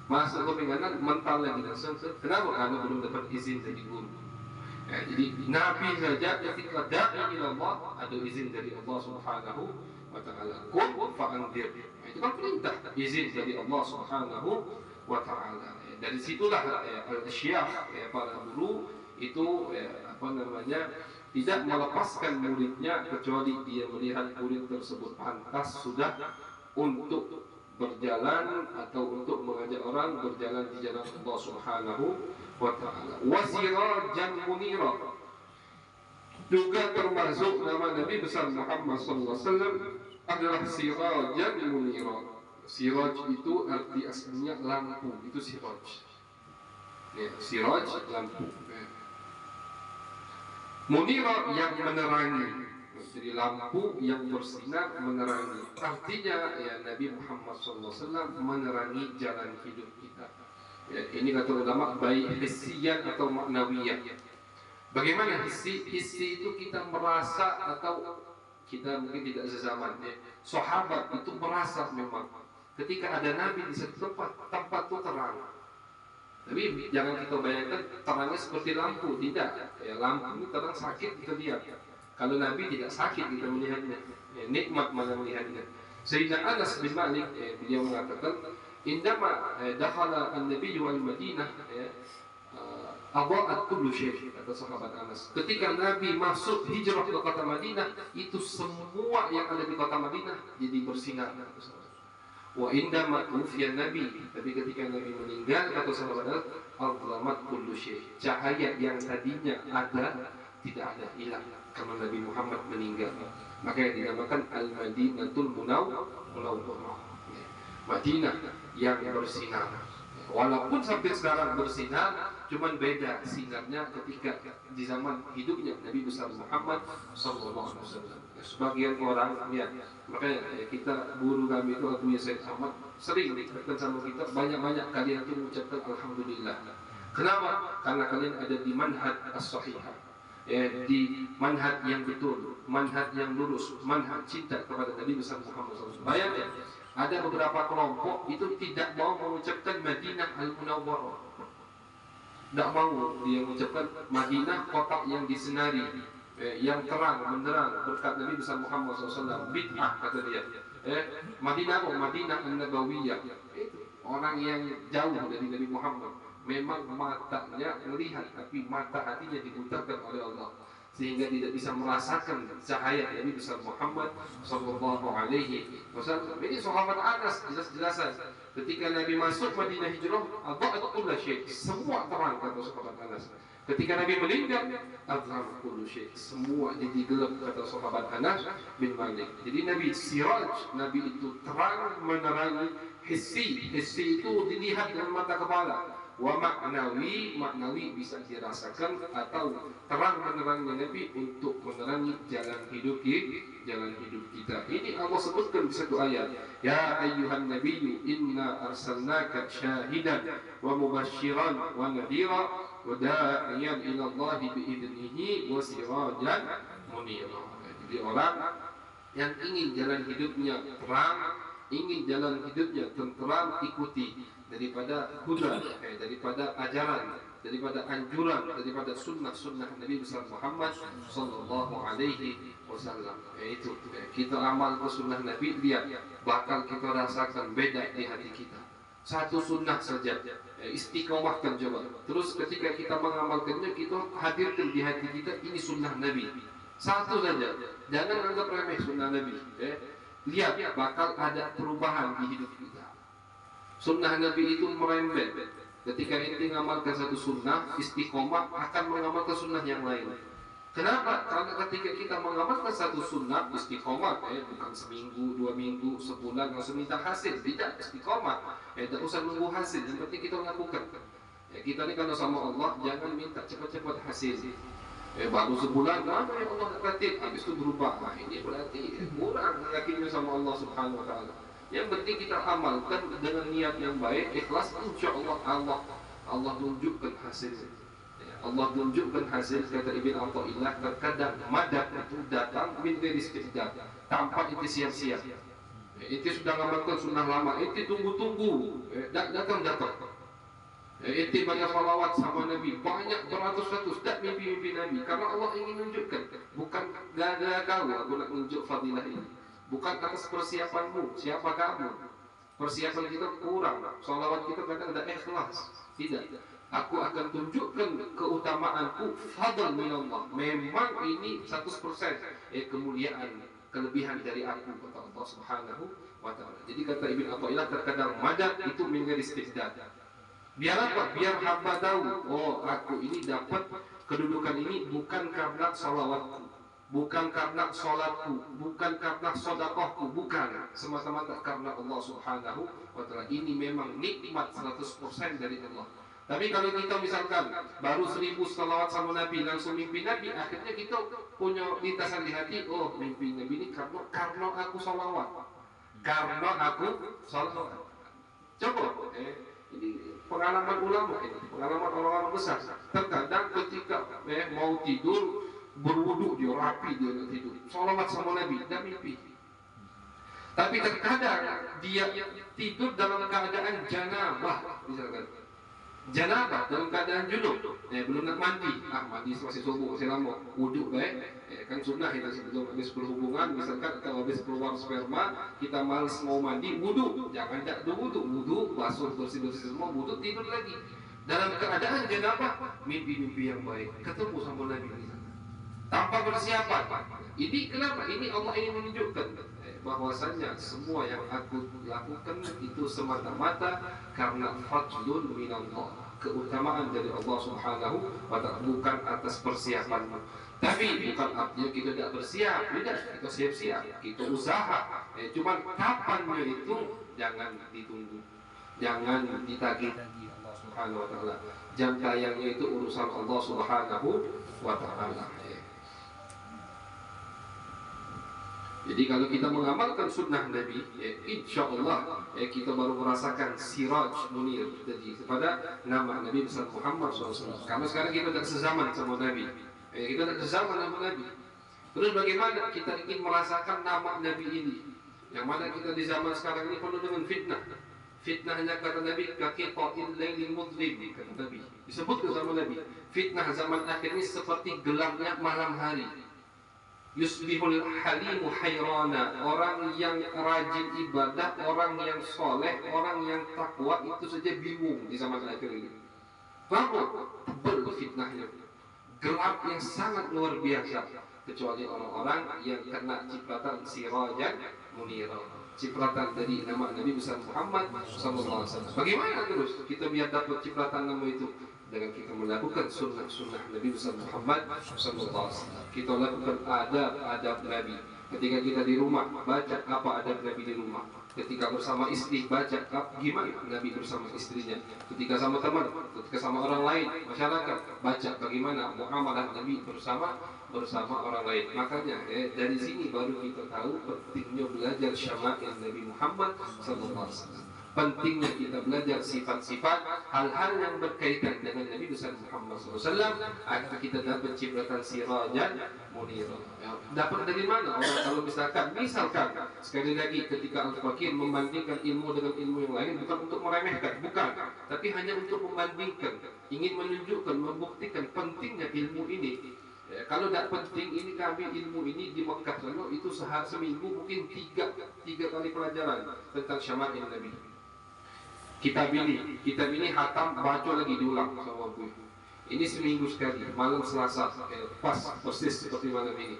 Masuk kuping kanan, mental lagi langsung. Kenapa? Karena belum dapat izin dari guru. Ya, jadi Nabi saja ketika da'i ila Allah ada izin dari Allah Subhanahu wa ta'ala. Qul fa'andir. Itu kan perintah, izin dari Allah Subhanahu wa ta'ala. Dari situlah al-syekh, para guru itu tidak melepaskan muridnya kecuali dia melihat murid tersebut pantas sudah untuk berjalan atau untuk mengajak orang berjalan di jalan Allah Subhanahu wa ta'ala. Wasirajan munira, juga termasuk nama Nabi besar Muhammad sallallahu alaihi wasallam adalah sirajan munira. Siraj itu arti aslinya lampu, itu siraj. Ya, siraj lampu. Munira yang menerangi. Jadi lampu yang bersinar menerangi. Artinya ya Nabi Muhammad SAW menerangi jalan hidup kita. Ya, ini kata ulama baik hissiyan atau maknawiyah. Bagaimana hissi? Hissi itu kita merasa atau kita mungkin tidak sezaman. Ya. Sahabat itu merasa memang ketika ada Nabi di satu tempat itu terang. Tapi jangan kita bayangkan terangnya seperti lampu, tidak. Ya, lampu ini terang sakit kita lihat. Kalau Nabi tidak sakit kita melihatnya, ya, nikmat malah melihatnya. Sayyidina Anas bin Malik beliau mengatakan, indama dakhala an-nabiy wal Madinah, adha'at kullu syai', kata sahabat Anas. Ketika Nabi masuk hijrah ke kota Madinah, itu semua yang ada di kota Madinah jadi bersinar. Wa indama tufiya Nabi, tapi ketika Nabi meninggal kata sahabat al-zalamat kullu syai', cahaya yang tadinya ada tidak ada, hilang karena Nabi Muhammad meninggal. Maka yang dinamakan Al-Madinatul Munawwarah, Madinah yang bersinar. Walaupun sampai sekarang bersinar, cuman beda sinarnya ketika di zaman hidupnya Nabi besar Muhammad sallallahu alaihi wasallam. Sebagian orang ya, makanya kita guru kami itu Abu Said Ahmad sering dikatakan sama kita, banyak-banyak kalian itu mengucapkan alhamdulillah. Kenapa? Karena kalian ada di manhaj as-sahihah, di manhaj yang betul, manhaj yang lurus, manhaj cinta kepada Nabi besar Muhammad sallallahu alaihi wasallam. Bayangkan, ada beberapa kelompok itu tidak mau mengucapkan Madinah al-Munawwarah. Tidak mau dia mengucapkan Madinah kota yang disenari, yang terang, menderang berkat Nabi besar Muhammad SAW. Bid'ah kata dia. Madinah apa? Madinah an-Nabawiyah. Orang yang jauh dari Nabi Muhammad. Memang matanya melihat, tapi mata hatinya dibutakan oleh Allah, sehingga tidak bisa merasakan cahaya Nabi besar Muhammad sallallahu alaihi wasallam. Ini sahabat Anas jelas-jelasan ketika Nabi masuk Madinah hijrah, adha'at kullu syai', semua terang kata sahabat Anas. Ketika Nabi meninggal, adha'at kullu syai', semua jadi gelap kata sahabat Anas bin Malik. Jadi Nabi siraj, Nabi itu terang menerangi. Hissi itu dilihat dengan mata kepala. Wa maknawi bisa dirasakan atau terang menerangnya Nabi untuk menerangi jalan hidup kita. Ini Allah sebutkan di satu ayat, ya ayyuhan nabiyyu inna arsalnaka syahidan wa mubasysyiran wa nadhira wa da'iyan ila Allah bi'idnihi wa sirajan munira. Jadi orang yang ingin jalan hidupnya terang, ingin jalan hidupnya tenteram, ikuti daripada huda, daripada ajaran, daripada anjuran, daripada sunnah Nabi besar Muhammad sallallahu alaihi wasallam. Itu kita amal ke sunnah Nabi, lihat bakal kita rasakan beda di hati kita. Satu sunnah saja, istiqomahkan coba. Terus ketika kita mengamalkannya, kita hadirkan di hati kita, ini sunnah Nabi. Satu saja, jangan anggap remeh sunnah Nabi. Lihat, bakal ada perubahan di hidup kita. Sunnah Nabi itu merembet. Ketika ente mengamalkan satu sunnah, istiqomah akan mengamalkan sunnah yang lain. Kenapa? Karena ketika kita mengamalkan satu sunnah, istiqomah, bukan seminggu, 2 minggu, sebulan langsung minta hasil. Tidak, istiqomah. Tak usah nunggu hasil, yang penting kita lakukan. Kita ini kalau sama Allah, jangan minta cepat-cepat hasil. Baru sebulan, lama ya Allah berkati, habis itu berubah. Nah, ini berarti kurang yakinnya sama Allah Subhanahu Wa Taala. Yang penting kita amalkan dengan niat yang baik, ikhlas, insya Allah Allah tunjukkan hasil. Allah tunjukkan hasil. Kata Ibn Athaillah, terkadang madad itu datang min ghairi isti'dad, tanpa itu siap-siap. Itu sudah ngamalkan sunnah lama, itu tunggu-tunggu, datang. Inti banyak salawat sama Nabi, banyak beratus-ratus, tak mimpi-mimpi Nabi. Karena Allah ingin menunjukkan, bukan gara-gara kau aku nak menunjuk fadilah ini, bukan atas persiapanmu, siapa kamu. Persiapan kita kurang, salawat kita kadang tidak ikhlas. Tidak, aku akan tunjukkan keutamaanku, fadl minallah. Memang ini 100% kemuliaan, kelebihan dari aku, kata Allah Subhanahu Wa Taala. Jadi kata Ibn Athaillah, terkadang madad itu min ghairi isti'dad. Biar apa? Biar hamba tahu, oh aku ini dapat kedudukan ini bukan karena salawatku, bukan karena sholatku, bukan karena sodakohku, bukan, semata-mata karena Allah Subhanahu Wa Taala. Ini memang nikmat 100% dari Allah. Tapi kalau kita misalkan baru 1000 salawat sama Nabi, langsung mimpi Nabi, akhirnya kita punya lintasan di hati, oh mimpi Nabi ini karena aku salawat, karena aku salawat. Coba, ini pengalaman ulama, ini pengalaman orang-orang besar. Terkadang ketika mau tidur, berwudu dia, rapi dia nak tidur, salawat sama Nabi, dan mimpi. Tapi terkadang dia tidur dalam keadaan janabah, misalkan janabah dalam keadaan junub, belum nak mandi, mandi masih subuh, masih lama, wudu baik, kan sunnah kita sebelum habis berhubungan, misalkan kalau habis keluar sperma, kita malas mau mandi, wudu, jangan tak wudu, basuh bersih semua, wudu, tidur lagi. Dalam keadaan janabah, mimpi-mimpi yang baik, ketemu sama Nabi tanpa persiapan. Ini kenapa? Ini Allah ingin menunjukkan bahwasanya semua yang aku lakukan itu semata-mata karena fadlun minallah, keutamaan dari Allah Subhanahu Wa Taala, bukan atas persiapanmu. Tapi bukan artinya kita tidak bersiap, tidak, kita siap-siap, kita usaha. Cuman kapannya itu jangan ditunggu, jangan ditagih-tagih Allah Subhanahu Wa Taala. Jam tayangnya itu urusan Allah Subhanahu Wa Taala. Jadi kalau kita mengamalkan sunnah Nabi, insya Allah kita baru merasakan siraj munir tadi kepada nama Nabi besar Muhammad SAW. Karena sekarang kita tidak sezaman sama Nabi, kita tidak sezaman sama Nabi. Terus bagaimana kita ingin merasakan nama Nabi ini? Yang mana kita di zaman sekarang ini penuh dengan fitnah. Fitnahnya kata Nabi, kaqita'il lailil mudlim, kata Nabi. Disebut sama Nabi, fitnah zaman akhir ini seperti gelapnya malam hari. Yusbihul halimu hayrana, orang yang rajin ibadah, orang yang soleh, orang yang takwa itu saja bingung di zaman akhir ini. Kenapa? Tebal fitnahnya, gelap yang sangat luar biasa. Kecuali orang-orang yang kena cipratan sirajan munira, cipratan dari nama Nabi besar Muhammad SAW. Bagaimana terus kita biar dapat cipratan nama itu? Dengan kita melakukan sunnah Nabi besar Muhammad SAW. Kita lakukan adab Nabi. Ketika kita di rumah, baca apa adab Nabi di rumah. Ketika bersama istri, baca gimana Nabi bersama istrinya. Ketika sama teman, ketika sama orang lain, masyarakat, baca bagaimana muamalah Nabi bersama orang lain. Makanya dari sini baru kita tahu pentingnya belajar syama'il Nabi Muhammad SAW. pentingnya kita belajar sifat-sifat hal-hal yang berkaitan dengan Nabi besar Muhammad SAW agar kita dapat cipratan sirajan munir. Ya, dapat dari mana orang kalau misalkan sekali lagi ketika Al-Fakir membandingkan ilmu dengan ilmu yang lain bukan untuk meremehkan, bukan, tapi hanya untuk membandingkan, ingin menunjukkan, membuktikan pentingnya ilmu ini. Ya, kalau tidak penting ini kami ilmu ini di Mekah sana itu seminggu mungkin tiga kali pelajaran tentang syama'il Nabi. Kitab ini hatam baca lagi diulang sama gue. Ini seminggu sekali, malam Selasa, persis seperti malam ini.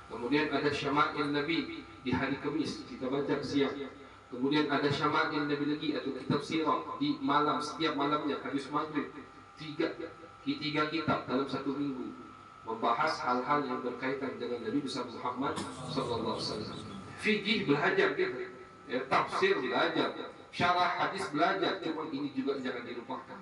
Kemudian ada syama'il Nabi di hari Kamis kita baca siang. Kemudian ada syama'il Nabi lagi atau kitab sirah di malam, setiap malamnya habis maghrib. Tiga kitab dalam satu minggu membahas hal-hal yang berkaitan dengan Nabi besar Muhammad sallallahu alaihi wasallam. Fikih belajar gitu, ya, tafsir belajar, syarah hadis belajar. Cuma ini juga jangan dilupakan.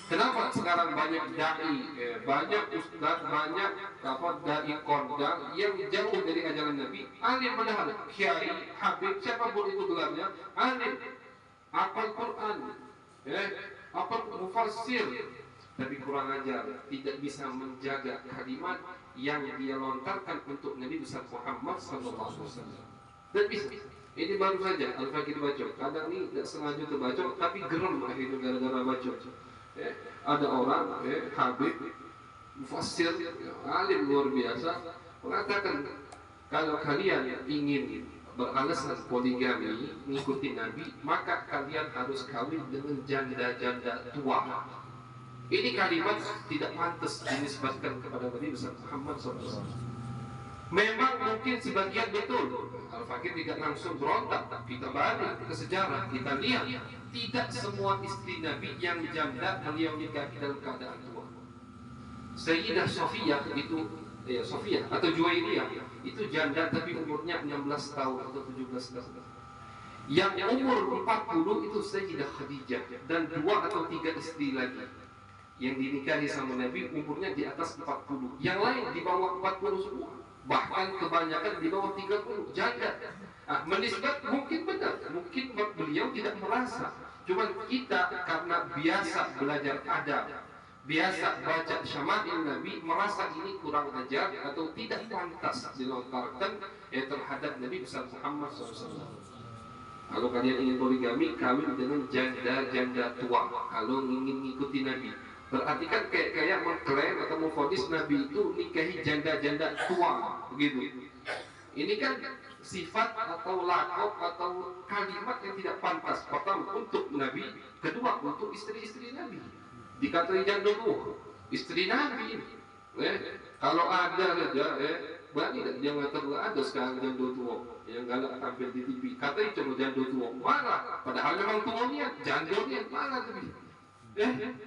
Kenapa sekarang banyak dai, banyak ustaz, banyak dai kondang yang jauh dari ajaran Nabi? Alim padahal, kiai, habib, siapapun itu gelarnya, alim, hafal Quran, hafal mufassir, tapi kurang ajar, tidak bisa menjaga kalimat yang dia lontarkan untuk Nabi besar Muhammad sallallahu alaihi wasallam. Dan bisa. Ini baru saja Al-Fakir baca. Kadang ini tidak sengaja terbaca, tapi geram akhirnya gara-gara baca. Ada orang, habib, mufassir, alim luar biasa, mengatakan kalau kalian ingin beralasan poligami mengikuti Nabi, maka kalian harus kawin dengan janda-janda tua. Ini kalimat tidak pantas dinisbatkan kepada Nabi besar Muhammad SAW. Memang mungkin sebagian betul. Al-Fakir tidak langsung berontak. Kita balik ke sejarah, kita lihat tidak semua istri Nabi yang janda beliau nikahi dalam keadaan tua. Sayyidah Sofiyah itu, Sofiyah atau Juwairiyah itu janda tapi umurnya 16 tahun atau 17 tahun. Yang umur 40 itu Sayyidah Khadijah dan 2 atau 3 istri lagi yang dinikahi sama Nabi umurnya di atas 40. Yang lain di bawah 40 semua. Bahkan kebanyakan di bawah 30 janda. Menisbat mungkin benar, mungkin beliau tidak merasa. Cuma kita karena biasa belajar adab, biasa baca syama'il Nabi, merasa ini kurang ajar atau tidak pantas dilontarkan terhadap Nabi besar Muhammad SAW. Kalau kalian ingin poligami, kawin dengan janda-janda tua. Kalau ingin mengikuti Nabi, berarti kan kayak mengklaim atau memvonis Nabi itu nikahi janda-janda tua, begitu. Ini kan sifat atau lakop atau kalimat yang tidak pantas. Pertama untuk Nabi, kedua untuk istri-istri Nabi. Dikatai janda tua, istri Nabi. Kalau ada saja, berani tak dia mengatakan ada sekarang janda tua yang galak tampil di TV. Katai cuma janda tua, marah. Padahal memang tuanya janda ni marah tapi.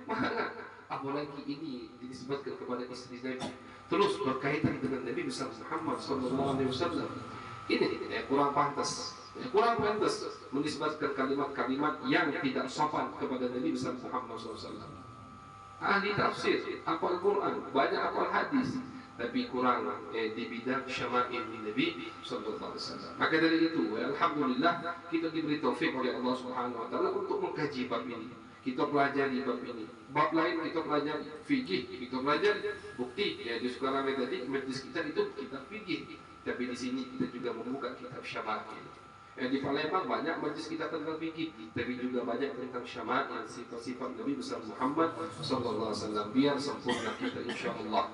Marah. Apalagi ini disebutkan kepada istri Nabi. Terus berkaitan dengan Nabi besar Muhammad SAW. Ini kurang pantas. Kurang pantas menisbatkan kalimat-kalimat yang tidak sopan kepada Nabi besar Muhammad SAW. Ahli tafsir, hafal Quran, banyak hafal hadis, tapi kurang di bidang syama'il Nabi sallallahu alaihi wasallam. Maka dari itu, alhamdulillah kita diberi taufik oleh Allah Subhanahu wa taala untuk mengkaji bab ini. Kita pelajari bab ini. Bab lain kita pelajari fikih, kita pelajari bukti. Ya, di sekolah tadi majlis kita itu kitab fikih. Tapi di sini kita juga membuka kitab syama'il. Di Palembang banyak majlis kita tentang fikih, tapi juga banyak tentang syama'il, sifat-sifat Nabi besar Muhammad sallallahu alaihi wasallam. Biar sempurna kita insyaallah.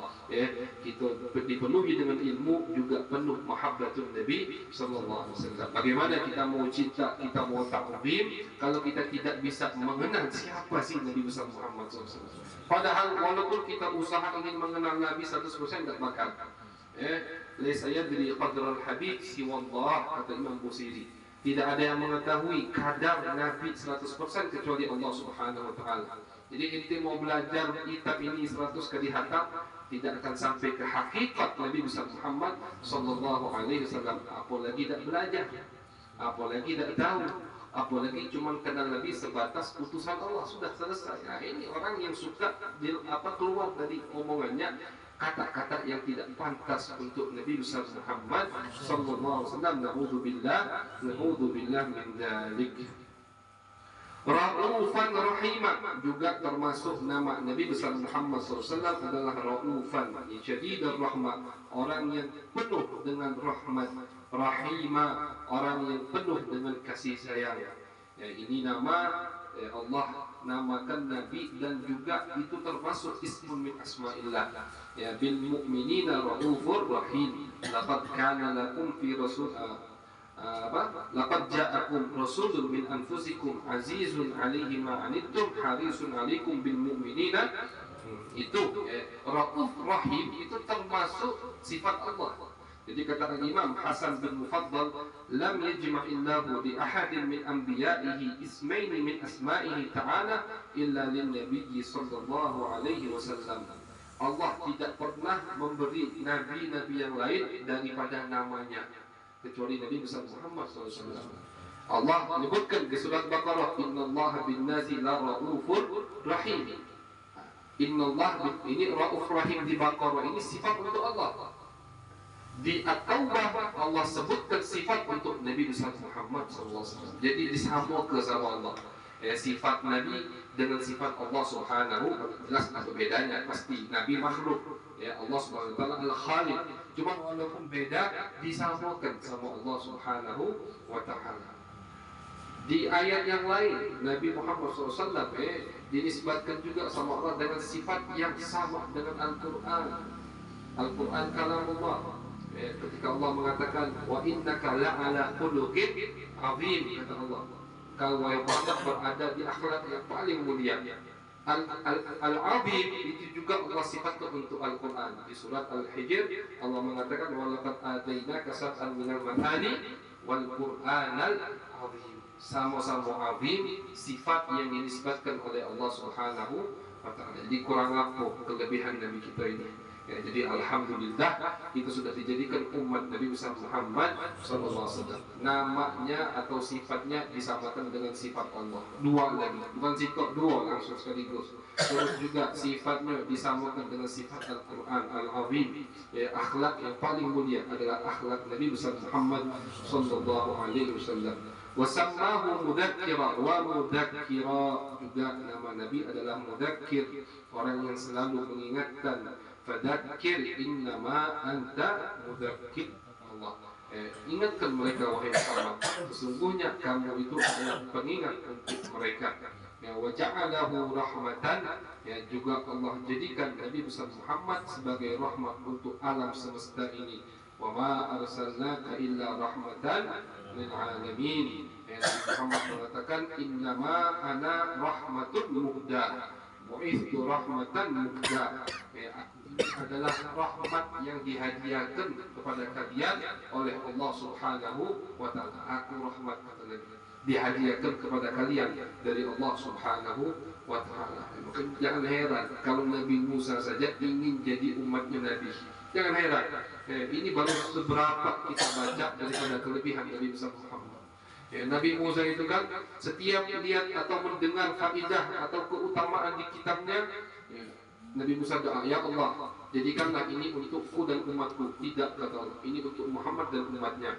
Kita dipenuhi dengan ilmu, juga penuh mahabbatun Nabi sallallahu alaihi wasallam. Bagaimana kita mau cinta, kita mau ta'zim kalau kita tidak bisa mengenal siapa sih Nabi besar Muhammad sallallahu alaihi wasallam. Padahal walaupun kita usaha ingin mengenal Nabi 100% tidak bakal. Laisa yadri qadral habib siwa Allah, kata Imam Busiri. Tidak ada yang mengetahui kadar Nabi 100% kecuali Allah Subhanahu wa taala. Jadi ente mau belajar kitab ini 100 kali hatam, tidak akan sampai ke hakikat Nabi besar Muhammad sallallahu alaihi wasallam. Apalagi tidak belajar, apalagi tidak tahu, apalagi cuma kenal Nabi sebatas utusan Allah, sudah selesai. Nah, ini orang yang suka keluar dari omongannya kata-kata yang tidak pantas untuk Nabi besar Muhammad sallallahu alaihi wasallam. Na'udzubillah min dzalik. Ra'ufan rahimah juga termasuk nama Nabi besar Muhammad SAW adalah Ra'ufan, syadidar rahmah, orang yang penuh dengan rahmat, rahimah, orang yang penuh dengan kasih sayang. Ya, ini nama Allah namakan Nabi dan juga itu termasuk ismun min asma'illah. Ya, bil mu'minina ra'ufur rahim. Laqad kana lakum fi rasul laqad ja'akum rasulun min anfusikum azizun 'alaihi ma 'anittum harisun 'alaikum bil mu'minina. Itu Rauf Rahim itu termasuk sifat Allah. Jadi kata Imam Hasan bin Mufaddal, lam yajma'illahu li ahadin min anbiya'ihi ismaini min asma'ihi ta'ala illa lin nabiyyi sallallahu alaihi wasallam. Allah tidak pernah memberi nabi-nabi yang lain daripada namanya kecuali Nabi besar Muhammad SAW. Allah menyebutkan di surat Baqarah, innallaha bin-nasi la ra'ufur rahim. Innallah, ini Ra'uf Rahim di Baqarah, ini sifat untuk Allah. Di At-Taubah Allah sebutkan sifat untuk Nabi besar Muhammad SAW. Jadi disambung ke sama Allah. Sifat Nabi dengan sifat Allah Subhanahu wa ta'ala jelas ada bedanya, pasti Nabi makhluk. Allah Subhanahu wa ta'ala Al-Khaliq. Cuma walaupun beda disamakan sama Allah Subhanahu wa ta'ala. Di ayat yang lain Nabi Muhammad SAW dinisbatkan juga sama Allah dengan sifat yang sama dengan Al-Quran. Al-Quran kalamullah. Ketika Allah mengatakan wa innaka la'ala khuluqin azim, kata Allah, kau wahai Muhammad berada di akhlak yang paling mulia. Al-azim itu juga Allah sifatkan untuk Al-Quran. Di surat Al-Hijr Allah mengatakan walaqad atainaka sab'an minal mathani wal qur'anal azim. Sama-sama azim, sifat yang dinisbatkan oleh Allah Subhanahu wa ta'ala. Jadi kurang apa kelebihan Nabi kita ini. Jadi alhamdulillah itu sudah dijadikan umat Nabi besar Muhammad SAW. Namanya atau sifatnya disamakan dengan sifat Allah. Dua lagi, bukan sifat dua langsung sekaligus. Terus juga sifatnya disamakan dengan sifat Al-Quran Al-Azim. Akhlak yang paling mulia adalah akhlak Nabi besar Muhammad SAW. Wasammahu mudzakkira wa mudzakkira, juga nama Nabi adalah mudzakir, orang yang selalu mengingatkan. Fadzakir innama anta mudzakkir, Allah ingatkan mereka wahai Muhammad, sesungguhnya kamu itu adalah pengingat untuk mereka. Wa ja'alahu rahmatan, juga Allah jadikan Nabi besar Muhammad sebagai rahmat untuk alam semesta ini. Wa ma arsalnaka illa rahmatan lil alamin. Nabi Muhammad mengatakan innama ana rahmatun muhda, bu'ithu rahmatan muhda. Adalah rahmat yang dihadiahkan kepada kalian oleh Allah Subhanahu wa ta'ala. Aku rahmat, kata Nabi, dihadiahkan kepada kalian dari Allah Subhanahu wa ta'ala. Maka jangan heran kalau Nabi Musa saja ingin jadi umatnya Nabi. Jangan heran. Ini baru seberapa kita baca daripada kelebihan Nabi besar Muhammad. Nabi Musa itu kan setiap lihat atau mendengar faidah atau keutamaan di kitabnya, Nabi Musa doa, ya Allah, jadikanlah ini untukku dan umatku. Tidak, kata Allah, ini untuk Muhammad dan umatnya.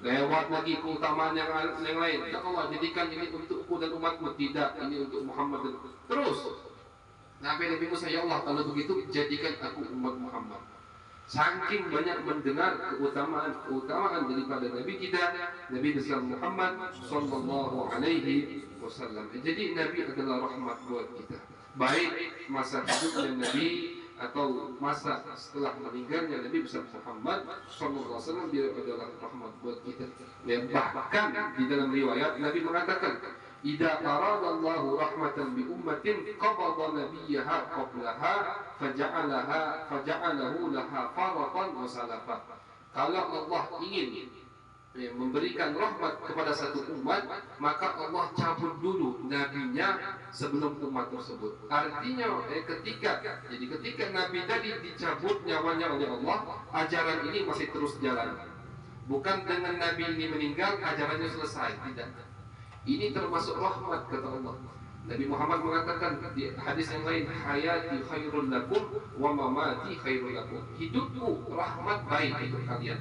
Lewat lagi keutamaan yang lain, ya Allah, jadikan ini untukku dan umatku. Tidak, ini untuk Muhammad dan terus. Sampai Nabi Musa, ya Allah, kalau begitu jadikan aku umat Muhammad. Saking banyak mendengar keutamaan daripada Nabi kita, Nabi besar Muhammad Sallallahu Alaihi Wasallam. Jadi Nabi adalah rahmat buat kita. Baik masa hidupnya Nabi atau masa setelah meninggalnya Nabi besar Muhammad Sallallahu Alaihi Wasallam, dia adalah rahmat buat kita. Bahkan di dalam riwayat Nabi mengatakan, idza aradallahu rahmatan bi ummatin qabada nabiyyaha qablaha faja'alahu laha faratan wa salafat. Kalau Allah ingin memberikan rahmat kepada satu umat, maka Allah cabut dulu nabinya sebelum umat tersebut. Artinya ketika Nabi tadi dicabut nyawanya oleh Allah, ajaran ini masih terus jalan. Bukan dengan Nabi ini meninggal ajarannya selesai, tidak. Ini termasuk rahmat, kata Allah. Nabi Muhammad mengatakan di hadis yang lain, hayati khairul lakum wa mamati khairul lakum. Hidupku rahmat baik untuk kalian,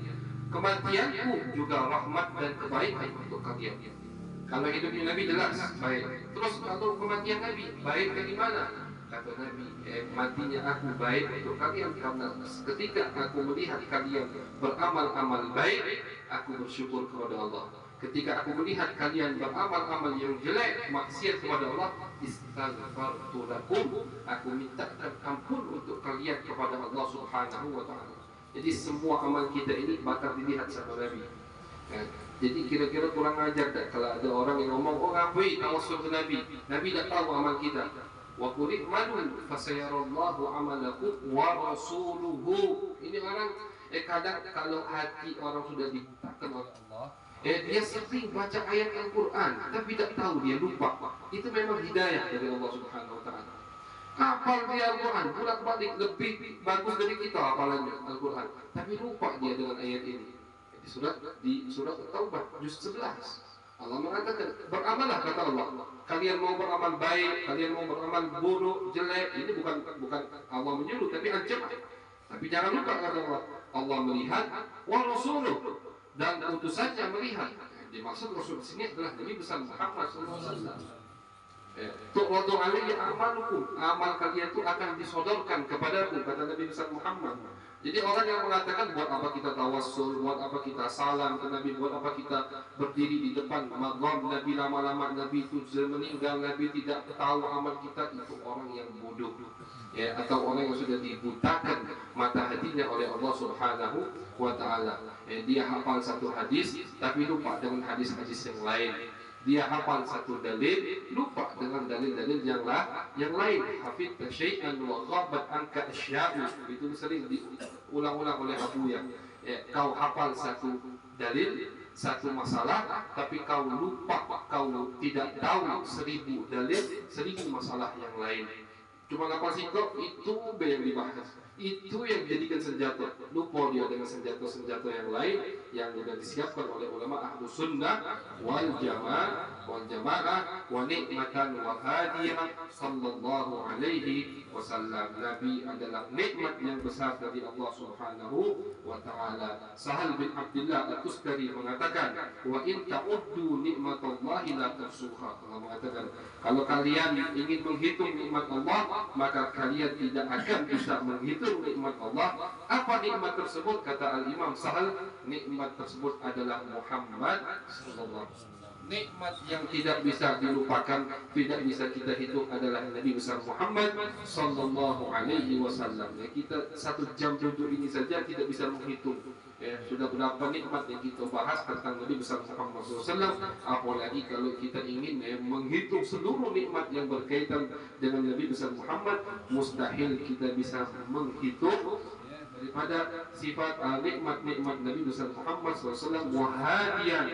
kematianku juga rahmat dan kebaikan untuk kalian. Kalau hidupnya Nabi jelas baik. Terus kalau kematian Nabi baik dari mana? Kata Nabi, matinya aku baik untuk kalian karena ketika aku melihat kalian beramal-amal baik, aku bersyukur kepada Allah. Ketika aku melihat kalian beramal-amal yang jelek, maksiat kepada Allah, istaghfartu lakum, aku mintakan ampun untuk kalian kepada Allah Subhanahu wa taala. Jadi semua amal kita ini bakal dilihat sama Nabi. Jadi kira-kira kurang ajar tak kalau ada orang yang ngomong, oh ngapain tawassul ke Nabi? Nabi tak tahu amal kita. Wa qul i'malu fasayarallahu amalakum wa rasuluhu. Ini orang kadang kalau hati orang sudah dibutakan oleh Allah, dia sering baca ayat Al-Quran tapi tak tahu, dia lupa. Itu memang hidayah dari Allah Subhanahu wa taala. Hafal dia Al-Quran bolak-balik lebih bagus dari kita hafalannya Al-Quran, tapi lupa dia dengan ayat ini. Di surat Taubah juz 11 Allah mengatakan, beramalah kata Allah. Kalian mau beramal baik, kalian mau beramal buruk, jelek, ini bukan Allah menyuruh tapi ancaman. Tapi jangan lupa kata Allah, Allah melihat wa rasuluh, dan utusannya melihat. Dimaksud Rasul di sini adalah Nabi besar Muhammad SAW. Tu'radu alaihi amalukum, amal kalian itu akan disodorkan kepadaku, kata Nabi besar Muhammad. Jadi orang yang mengatakan buat apa kita tawassul, buat apa kita salam ke Nabi, buat apa kita berdiri di depan maqam Nabi lama-lama, Nabi itu meninggal, Nabi tidak tahu amal kita, itu orang yang bodoh. Ya, atau orang yang sudah dibutakan mata hatinya oleh Allah Subhanahu wa taala. Dia hafal satu hadis tapi lupa dengan hadis-hadis yang lain. Dia hafal satu dalil, lupa dengan dalil-dalil yang lain. Hafid syai'an wa ghabat anka asya'u. Itu sering diulang-ulang oleh Abu yang kau hafal satu dalil, satu masalah, tapi kau lupa, kau tidak tahu 1000 dalil, 1000 masalah yang lain. Cuma hafal singkok, itu yang dibahas. Itu yang dijadikan senjata. Lupa dia dengan senjata-senjata yang lain yang sudah disiapkan oleh ulama ahlu sunnah wal jamaah wa ni'matan wa hadiyah sallallahu alaihi wasallam. Nabi adalah nikmat yang besar dari Allah Subhanahu wa taala. Sahal bin Abdullah Al-Tustari mengatakan, wa in ta'uddu nikmatallahi la tuhsuha. Allah mengatakan, kalau kalian ingin menghitung nikmat Allah, maka kalian tidak akan bisa menghitung nikmat Allah. Apa nikmat tersebut? Kata Al-Imam Sahal, nikmat tersebut adalah Muhammad sallallahu alaihi wasallam. Nikmat yang tidak bisa dilupakan, tidak bisa kita hitung adalah Nabi besar Muhammad sallallahu alaihi wasallam. Kita 1 jam duduk ini saja tidak bisa menghitung. Sudah berapa nikmat yang kita bahas tentang Nabi besar Muhammad SAW. Apalagi kalau kita ingin menghitung seluruh nikmat yang berkaitan dengan Nabi besar Muhammad, mustahil kita bisa menghitung daripada sifat nikmat-nikmat Nabi besar Muhammad SAW. Wahadian,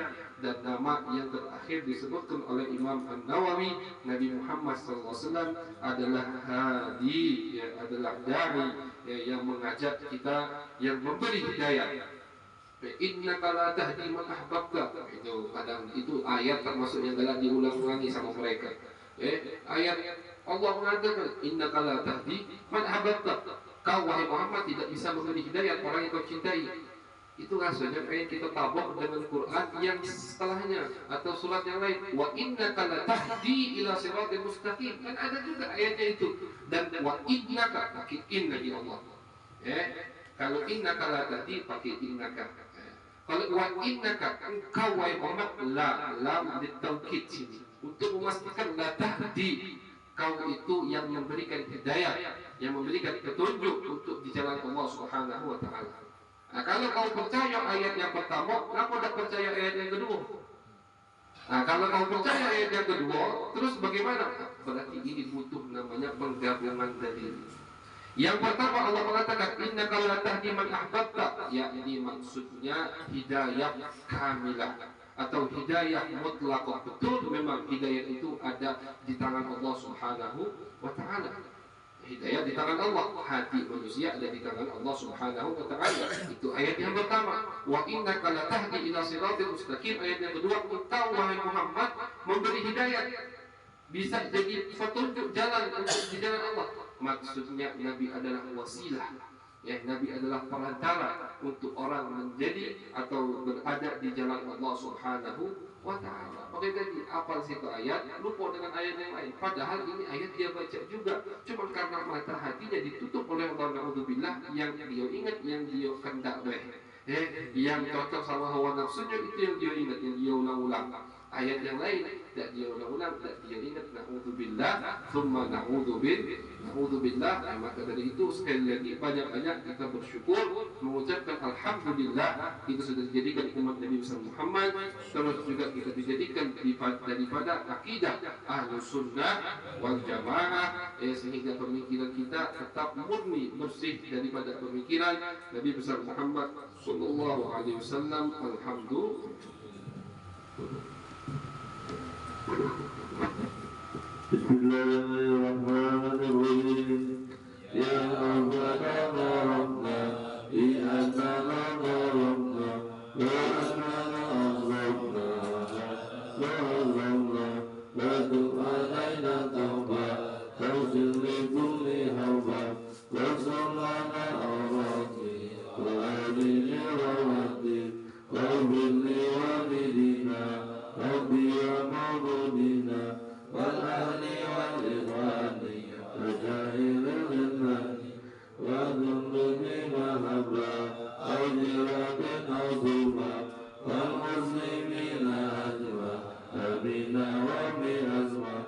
dan nama yang terakhir disebutkan oleh Imam An-Nawawi, Nabi Muhammad SAW adalah hadi, adalah da'i, yang mengajak kita, yang memberi hidayah. Innaka la tahdi man ahbabta. Itu kadang itu ayat termasuk yang galak diulang-ulangi sama mereka. Ayat Allah mengatakan innaka la tahdi man ahbabta. Kau wahai Muhammad tidak bisa memberi hidayah orang yang kau cintai. Itu rasanya pengen kita tabok dengan Quran yang setelahnya atau surat yang lain. Wa innaka la tahdi ila siratal mustaqim. Kan ada juga ayatnya itu. Dan wa innaka pakai inna di Allah. Kalau innaka la tahdi pakai innaka. Kalau wa innaka engkau wahai Muhammad, lam ditaukid sini untuk memastikan la tahdi, kau itu yang memberikan hidayah, yang memberikan petunjuk untuk di jalan Allah Subhanahu wa taala. Nah, kalau kau percaya ayat yang pertama, kenapa tidak percaya ayat yang kedua? Nah, kalau kau percaya ayat yang kedua, terus bagaimana? Berarti ini butuh namanya penggabungan dalil. Yang pertama Allah mengatakan innaka la tahdi man ahbabta, yakni maksudnya hidayah kamilah atau hidayah mutlaqah. Betul, memang hidayah itu ada di tangan Allah Subhanahu wa taala. Hidayah di tangan Allah, hati manusia ada di tangan Allah Subhanahu wa taala. Itu ayat yang pertama. Wa innaka la tahdi ila siratal mustaqim. Ayat yang kedua, engkau wahai Muhammad memberi hidayah, bisa jadi petunjuk jalan untuk di jalan Allah. Maksudnya Nabi adalah wasilah, Nabi adalah perantara untuk orang menjadi atau berada di jalan Allah Subhanahu wa ta'ala. Makanya tadi apal situ ayat, lupa dengan ayat yang lain. Padahal ini ayat dia baca juga. Cuma karena mata hatinya ditutup oleh Allah na'udzubillah, yang dia ingat, yang dia kendak yang cocok sama hawa nafsunya itu yang dia ingat, yang dia ulang-ulang. Ayat yang lain tidak dia ulang-ulang, tidak dia ingat. Na'udzubillah, thumma na'udzubillah. Maka dari itu sekali lagi banyak-banyak kita bersyukur, mengucapkan alhamdulillah itu sudah dijadikan umat Nabi Muhammad. Terus juga kita dijadikan daripada akidah Ahlus Sunnah wal Jamaah, sehingga pemikiran kita tetap murni bersih daripada pemikiran Nabi besar Muhammad sallallahu alaihi wasallam. Alhamdulillah. Bismillahirrahmanirrahim. Ya Rabbana Rabbana bi annana Rabbana la Rabbana la Rabbana la